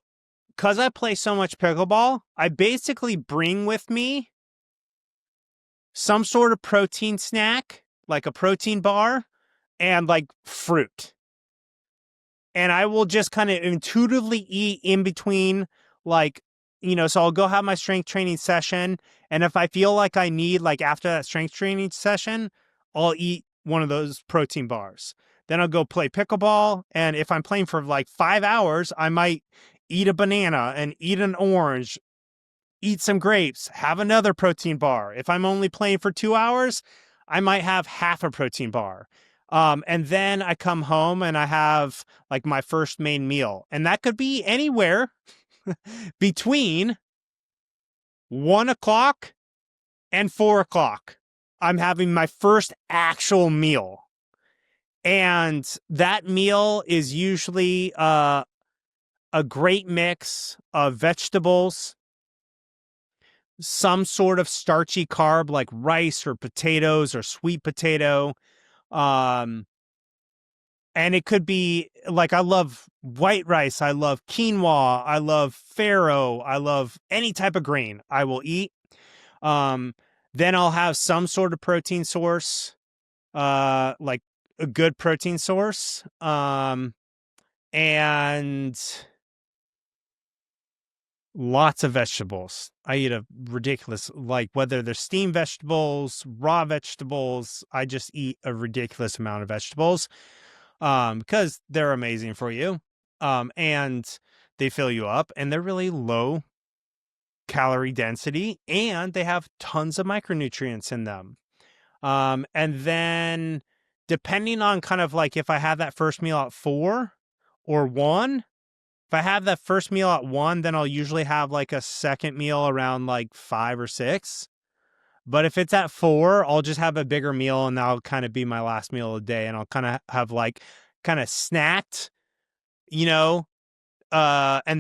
because I play so much pickleball, I basically bring with me some sort of protein snack, like a protein bar, and like fruit. And I will just kind of intuitively eat in between, like, so I'll go have my strength training session. And if I feel like I need, like, after that strength training session, I'll eat one of those protein bars. Then I'll go play pickleball. And if I'm playing for like 5 hours, I might eat a banana and eat an orange, eat some grapes, have another protein bar. If I'm only playing for 2 hours, I might have half a protein bar. And then I come home and I have like my first main meal. And that could be anywhere between 1 o'clock and 4 o'clock. I'm having my first actual meal. And that meal is usually a great mix of vegetables, some sort of starchy carb like rice or potatoes or sweet potato. And it could be like, I love white rice, I love quinoa, I love farro, I love any type of grain I will eat. Then I'll have some sort of protein source, like a good protein source. And lots of vegetables. I eat a ridiculous, like, whether they're steamed vegetables, raw vegetables, I just eat a ridiculous amount of vegetables, because they're amazing for you. And they fill you up, and they're really low calorie density, and they have tons of micronutrients in them. And then depending on kind of like if I have that first meal at 4 or 1, if I have that first meal at 1, then I'll usually have like a second meal around like 5 or 6. But if it's at 4, I'll just have a bigger meal, and that'll kind of be my last meal of the day. And I'll kind of have like kind of snacked, and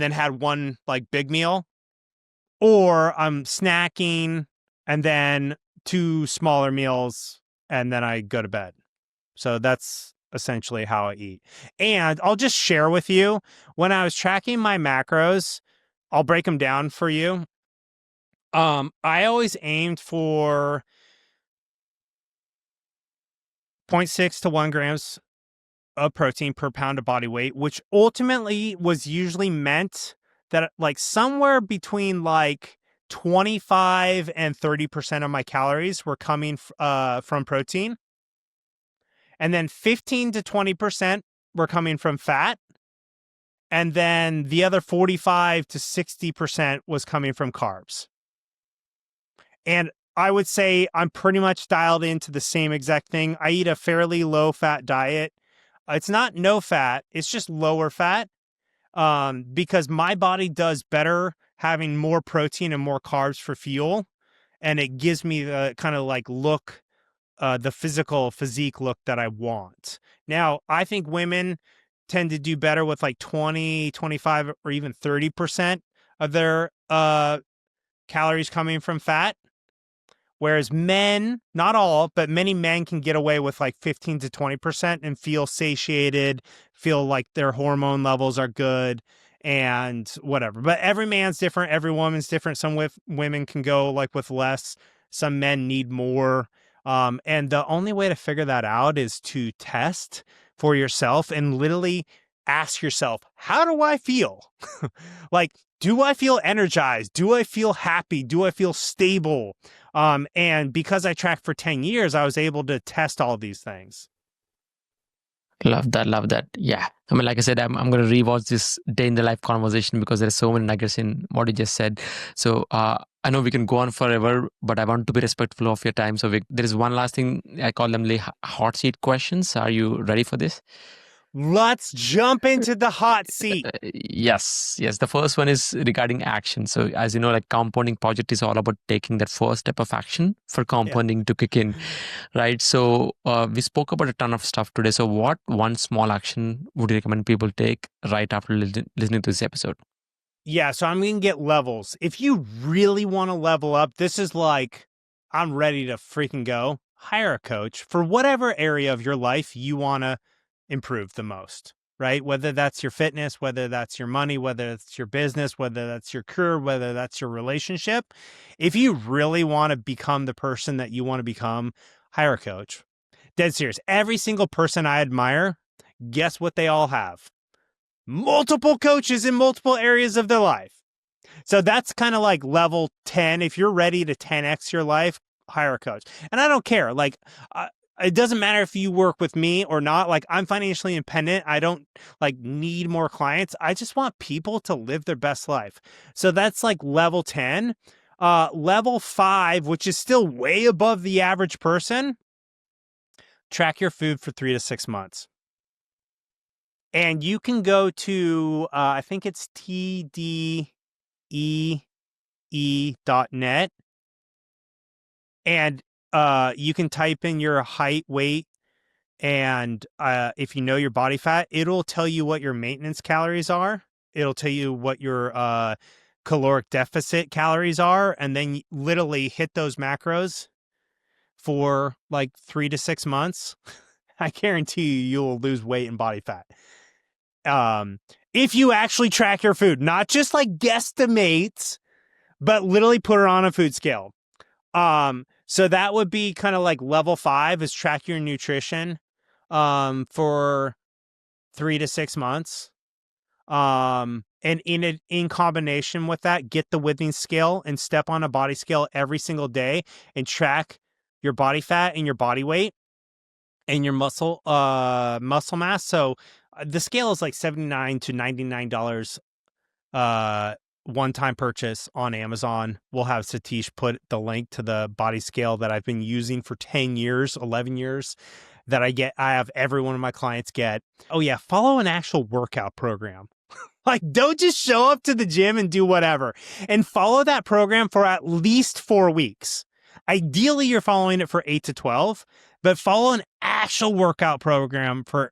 then had one like big meal. Or I'm snacking and then 2 smaller meals, and then I go to bed. So that's essentially how I eat. And I'll just share with you, when I was tracking my macros, I'll break them down for you. I always aimed for 0.6 to 1 grams of protein per pound of body weight, which ultimately was usually meant that like somewhere between like 25 and 30% of my calories were coming from protein. And then 15 to 20% were coming from fat. And then the other 45 to 60% was coming from carbs. And I would say I'm pretty much dialed into the same exact thing. I eat a fairly low fat diet. It's not no fat, it's just lower fat, because my body does better having more protein and more carbs for fuel. And it gives me the kind of like look, the physique look that I want. Now, I think women tend to do better with like 20, 25, or even 30% of their calories coming from fat. Whereas men, not all, but many men can get away with like 15 to 20% and feel satiated, feel like their hormone levels are good and whatever. But every man's different. Every woman's different. Some women can go like with less. Some men need more. And the only way to figure that out is to test for yourself and literally ask yourself, how do I feel? Like, do I feel energized? Do I feel happy? Do I feel stable? And because I tracked for 10 years, I was able to test all these things. Love that. Love that. Yeah. I mean, like I said, I'm going to rewatch this day in the life conversation because there's so many nuggets in what you just said. So I know we can go on forever, but I want to be respectful of your time. So there is one last thing. I call them the hot seat questions. Are you ready for this? Let's jump into the hot seat. Yes. The first one is regarding action. So as you know, like compounding project is all about taking that first step of action for compounding to kick in, right? So we spoke about a ton of stuff today. So what one small action would you recommend people take right after listening to this episode? Yeah, so I'm going to get levels. If you really want to level up, this is like, I'm ready to freaking go. Hire a coach for whatever area of your life you want to improve the most, right? Whether that's your fitness, whether that's your money, whether it's your business, whether that's your career, whether that's your relationship. If you really want to become the person that you want to become, hire a coach. Dead serious. Every single person I admire, guess what they all have? Multiple coaches in multiple areas of their life. So that's kind of like level 10. If you're ready to 10x your life, hire a coach. And I don't care. Like, it doesn't matter if you work with me or not. Like, I'm financially independent. I don't like need more clients. I just want people to live their best life. So that's like level 10. Level 5, which is still way above the average person, track your food for 3 to 6 months. And you can go to, I think it's tdee.net. And you can type in your height, weight, and if you know your body fat, it'll tell you what your maintenance calories are. It'll tell you what your caloric deficit calories are. And then you literally hit those macros for like 3 to 6 months. I guarantee you'll lose weight and body fat. If you actually track your food, not just like guesstimates, but literally put it on a food scale. So that would be kind of like level 5 is track your nutrition, for 3 to 6 months. And in combination with that, get the Withings scale and step on a body scale every single day and track your body fat and your body weight and your muscle mass. So the scale is like $79 to $99 one-time purchase on Amazon. We'll have Satish put the link to the body scale that I've been using for 10 years, 11 years that I have every one of my clients get. Oh yeah, follow an actual workout program. Like, don't just show up to the gym and do whatever, and follow that program for at least 4 weeks. Ideally, you're following it for 8 to 12, but follow an actual workout program for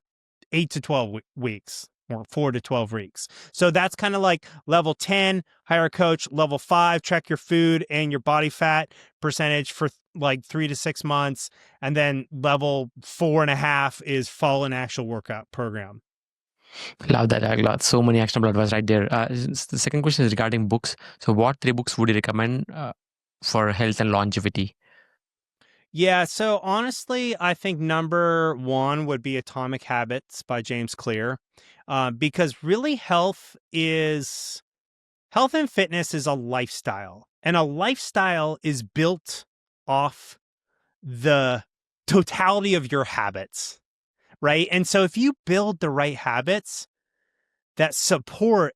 8 to 12 weeks. Or 4 to 12 weeks. So that's kind of like level 10, hire a coach. Level 5, track your food and your body fat percentage for like 3 to 6 months. And then level 4.5 is follow an actual workout program. Love that. I got so many actionable advice right there. The second question is regarding books. So what 3 books would you recommend for health and longevity? Yeah, so honestly, I think number 1 would be Atomic Habits by James Clear. Because really health and fitness is a lifestyle, and a lifestyle is built off the totality of your habits, right? And so if you build the right habits that support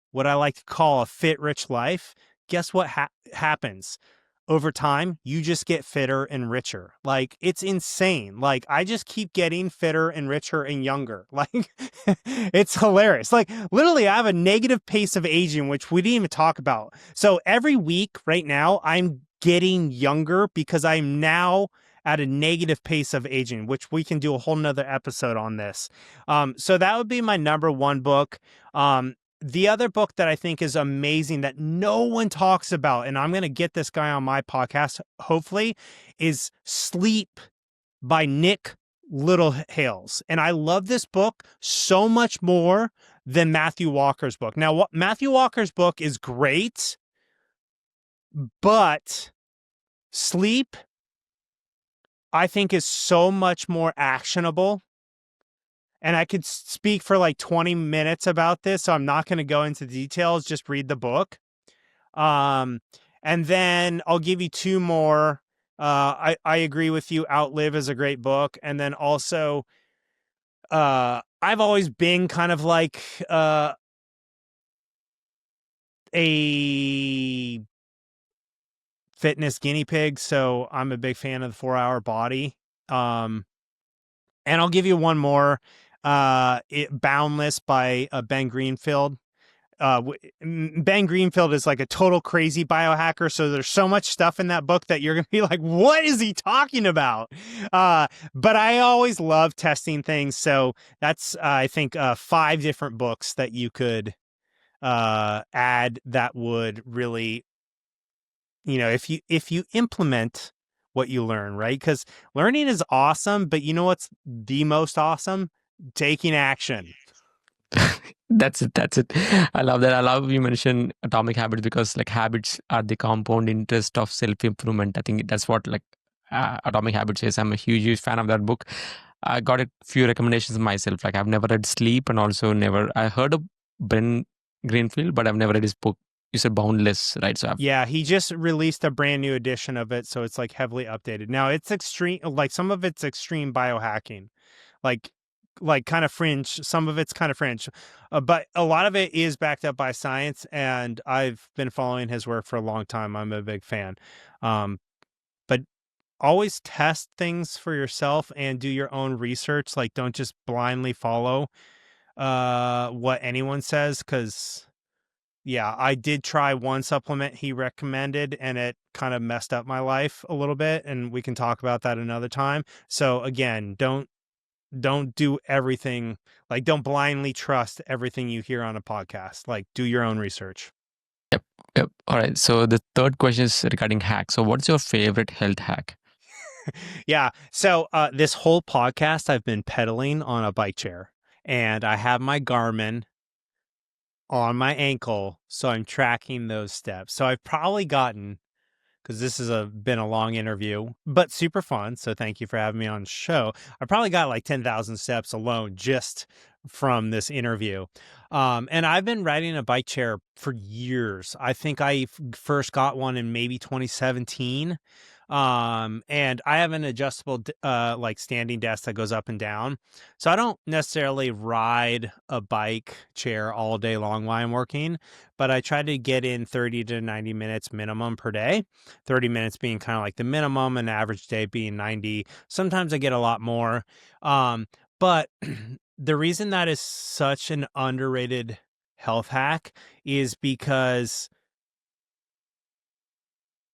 what I like to call a fit, rich life, guess what happens? Over time, you just get fitter and richer. Like, it's insane. Like, I just keep getting fitter and richer and younger. Like, it's hilarious. Like, literally, I have a negative pace of aging, which we didn't even talk about. So every week right now, I'm getting younger because I'm now at a negative pace of aging, which we can do a whole nother episode on this. So that would be my number 1 book. the other book that I think is amazing that no one talks about, and I'm going to get this guy on my podcast, hopefully, is Sleep by Nick Littlehales. And I love this book so much more than Matthew Walker's book. Now, Matthew Walker's book is great, but Sleep, I think, is so much more actionable. And I could speak for like 20 minutes about this, so I'm not going to go into details. Just read the book. And then I'll give you two more. I agree with you. Outlive is a great book. And then also, I've always been kind of like a fitness guinea pig, so I'm a big fan of the 4 Hour Body. And I'll give you one more. Boundless by Ben Greenfield. Ben Greenfield is like a total crazy biohacker, so there's so much stuff in that book that you're gonna be like, what is he talking about? But I always love testing things, so that's I think 5 different books that you could add that would really, if you implement what you learn, right? Because learning is awesome, but you know what's the most awesome? Taking action. That's it. That's it. I love that. I love you mentioned Atomic Habits, because like habits are the compound interest of self-improvement. I think that's what like Atomic Habits is. I'm a huge fan of that book. I got a few recommendations myself. Like I've never read Sleep, and also I heard of Ben Greenfield, but I've never read his book. You said Boundless, right? So Yeah, he just released a brand new edition of it, so it's like heavily updated. Now it's extreme, like some of it's extreme biohacking, like kind of fringe. Some of it's kind of fringe, but a lot of it is backed up by science. And I've been following his work for a long time. I'm a big fan. But always test things for yourself and do your own research. Like, don't just blindly follow what anyone says, because yeah, I did try one supplement he recommended and it kind of messed up my life a little bit, and we can talk about that another time. So again, don't do everything, like don't blindly trust everything you hear on a podcast. Like, do your own research. yep, yep. All right. So the third question is regarding hacks. So what's your favorite health hack? Yeah. So this whole podcast I've been pedaling on a bike chair, and I have my Garmin on my ankle, so I'm tracking those steps. So I've probably gotten, because this has been a long interview, but super fun. So thank you for having me on the show. I probably got like 10,000 steps alone just from this interview. And I've been riding a bike chair for years. I think I first got one in maybe 2017. And I have an adjustable, like standing desk that goes up and down. So I don't necessarily ride a bike chair all day long while I'm working, but I try to get in 30 to 90 minutes minimum per day. 30 minutes being kind of like the minimum, and average day being 90. Sometimes I get a lot more. But the reason that is such an underrated health hack is because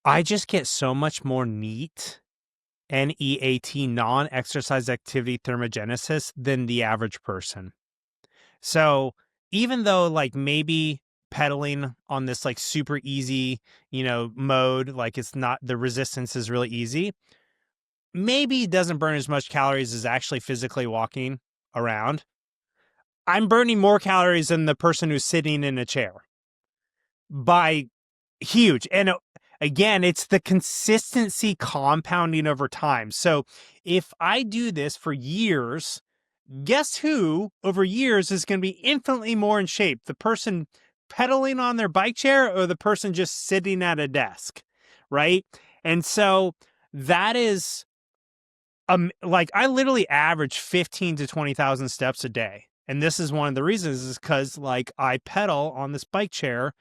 I just get so much more NEAT, NEAT, non-exercise activity thermogenesis than the average person. So even though like maybe pedaling on this like super easy, mode, like it's not, the resistance is really easy, maybe it doesn't burn as much calories as actually physically walking around. I'm burning more calories than the person who's sitting in a chair by huge. And again, it's the consistency compounding over time. So if I do this for years, guess who over years is going to be infinitely more in shape? The person pedaling on their bike chair or the person just sitting at a desk, right? And so that is like I literally average 15 to 20,000 steps a day. And this is one of the reasons, is because like I pedal on this bike chair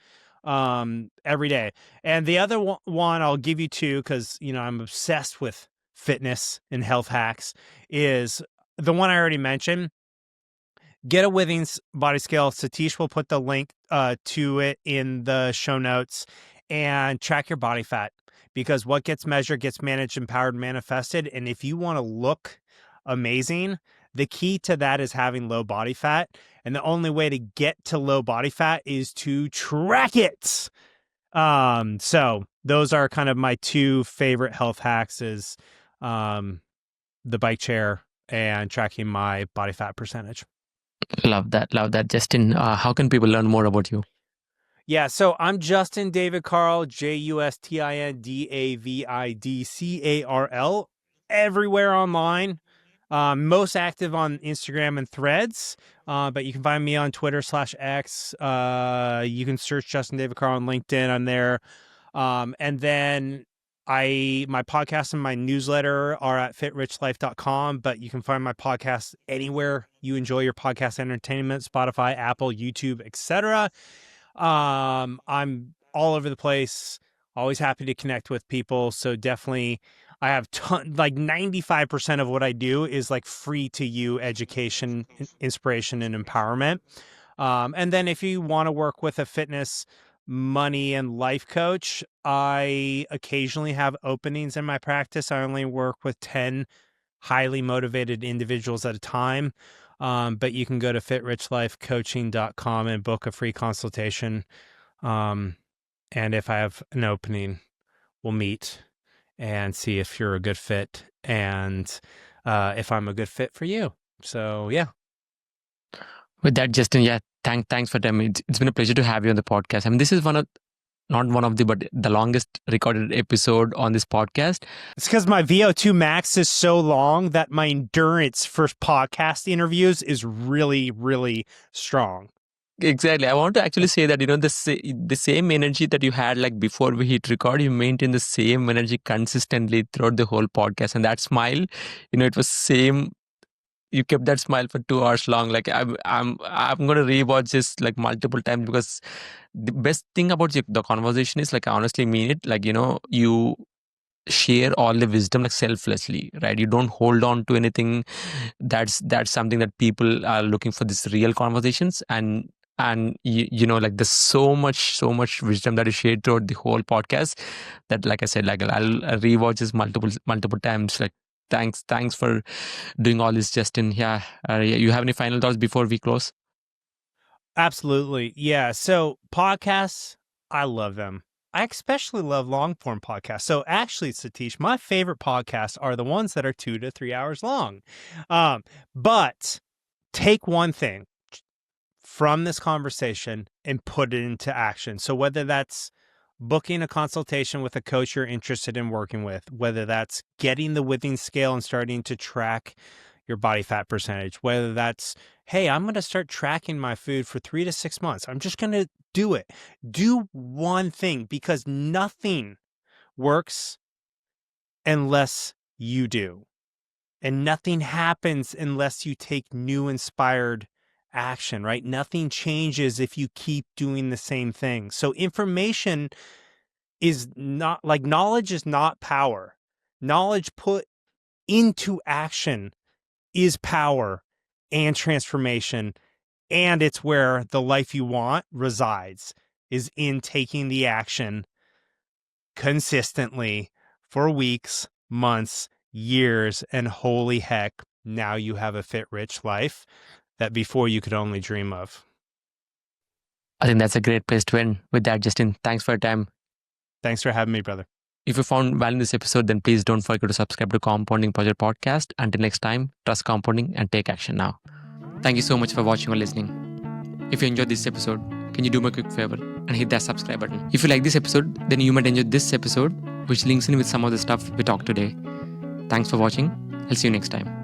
every day. And the other one I'll give you two, because I'm obsessed with fitness and health hacks, is the one I already mentioned. Get a Withings body scale. Satish will put the link to it in the show notes. And track your body fat, because what gets measured gets managed, empowered, manifested. And if you want to look amazing, The key to that is having low body fat. And the only way to get to low body fat is to track it. So those are kind of my two favorite health hacks is the bike chair and tracking my body fat percentage. Love that, Justin. How can people learn more about you? Yeah, so I'm Justin David Carl, JustinDavidCarl, everywhere online. Most active on Instagram and Threads, but you can find me on Twitter/X. You can search Justin David Carl on LinkedIn. I'm there. And then my podcast and my newsletter are at fitrichlife.com, but you can find my podcast anywhere you enjoy your podcast entertainment, Spotify, Apple, YouTube, etc. I'm all over the place, always happy to connect with people. So definitely I have like 95% of what I do is like free to you education, inspiration, and empowerment. And then if you want to work with a fitness, money, and life coach, I occasionally have openings in my practice. I only work with 10 highly motivated individuals at a time. But you can go to fitrichlifecoaching.com and book a free consultation. And if I have an opening, we'll meet and see if you're a good fit and if I'm a good fit for you. So, yeah. With that, Justin, yeah, thanks for time. It's been a pleasure to have you on the podcast. I mean, this is but the longest recorded episode on this podcast. It's because my VO2 max is so long that my endurance for podcast interviews is really, really strong. Exactly. I want to actually say that, the same energy that you had like before we hit record, you maintain the same energy consistently throughout the whole podcast. And that smile, it was same. You kept that smile for 2 hours long. Like I'm going to rewatch this like multiple times because the best thing about the conversation is like, I honestly mean it. Like, you share all the wisdom like selflessly, right? You don't hold on to anything. That's something that people are looking for, these real conversations. And like there's so much wisdom that is shared throughout the whole podcast that, like I said, like I'll rewatch this multiple times. Like thanks for doing all this, Justin. Yeah. You have any final thoughts before we close? Absolutely. Yeah. So podcasts, I love them. I especially love long form podcasts. So actually, Satish, my favorite podcasts are the ones that are 2 to 3 hours long. But take one thing from this conversation and put it into action. So whether that's booking a consultation with a coach you're interested in working with, whether that's getting the Withings scale and starting to track your body fat percentage, whether that's, hey, I'm going to start tracking my food for 3 to 6 months. I'm just going to do it. Do one thing, because nothing works unless you do. And nothing happens unless you take new inspired action, right? Nothing changes if you keep doing the same thing. So information is not, like, knowledge is not power. Knowledge put into action is power and transformation. And it's where the life you want resides, is in taking the action consistently for weeks, months, years, and holy heck, now you have a fit, rich life that before you could only dream of. I think that's a great place to end. With that, Justin, thanks for your time. Thanks for having me, brother. If you found value in this episode, then please don't forget to subscribe to Compounding Project Podcast. Until next time, trust compounding and take action now. Thank you so much for watching or listening. If you enjoyed this episode, can you do me a quick favor and hit that subscribe button? If you like this episode, then you might enjoy this episode, which links in with some of the stuff we talked today. Thanks for watching. I'll see you next time.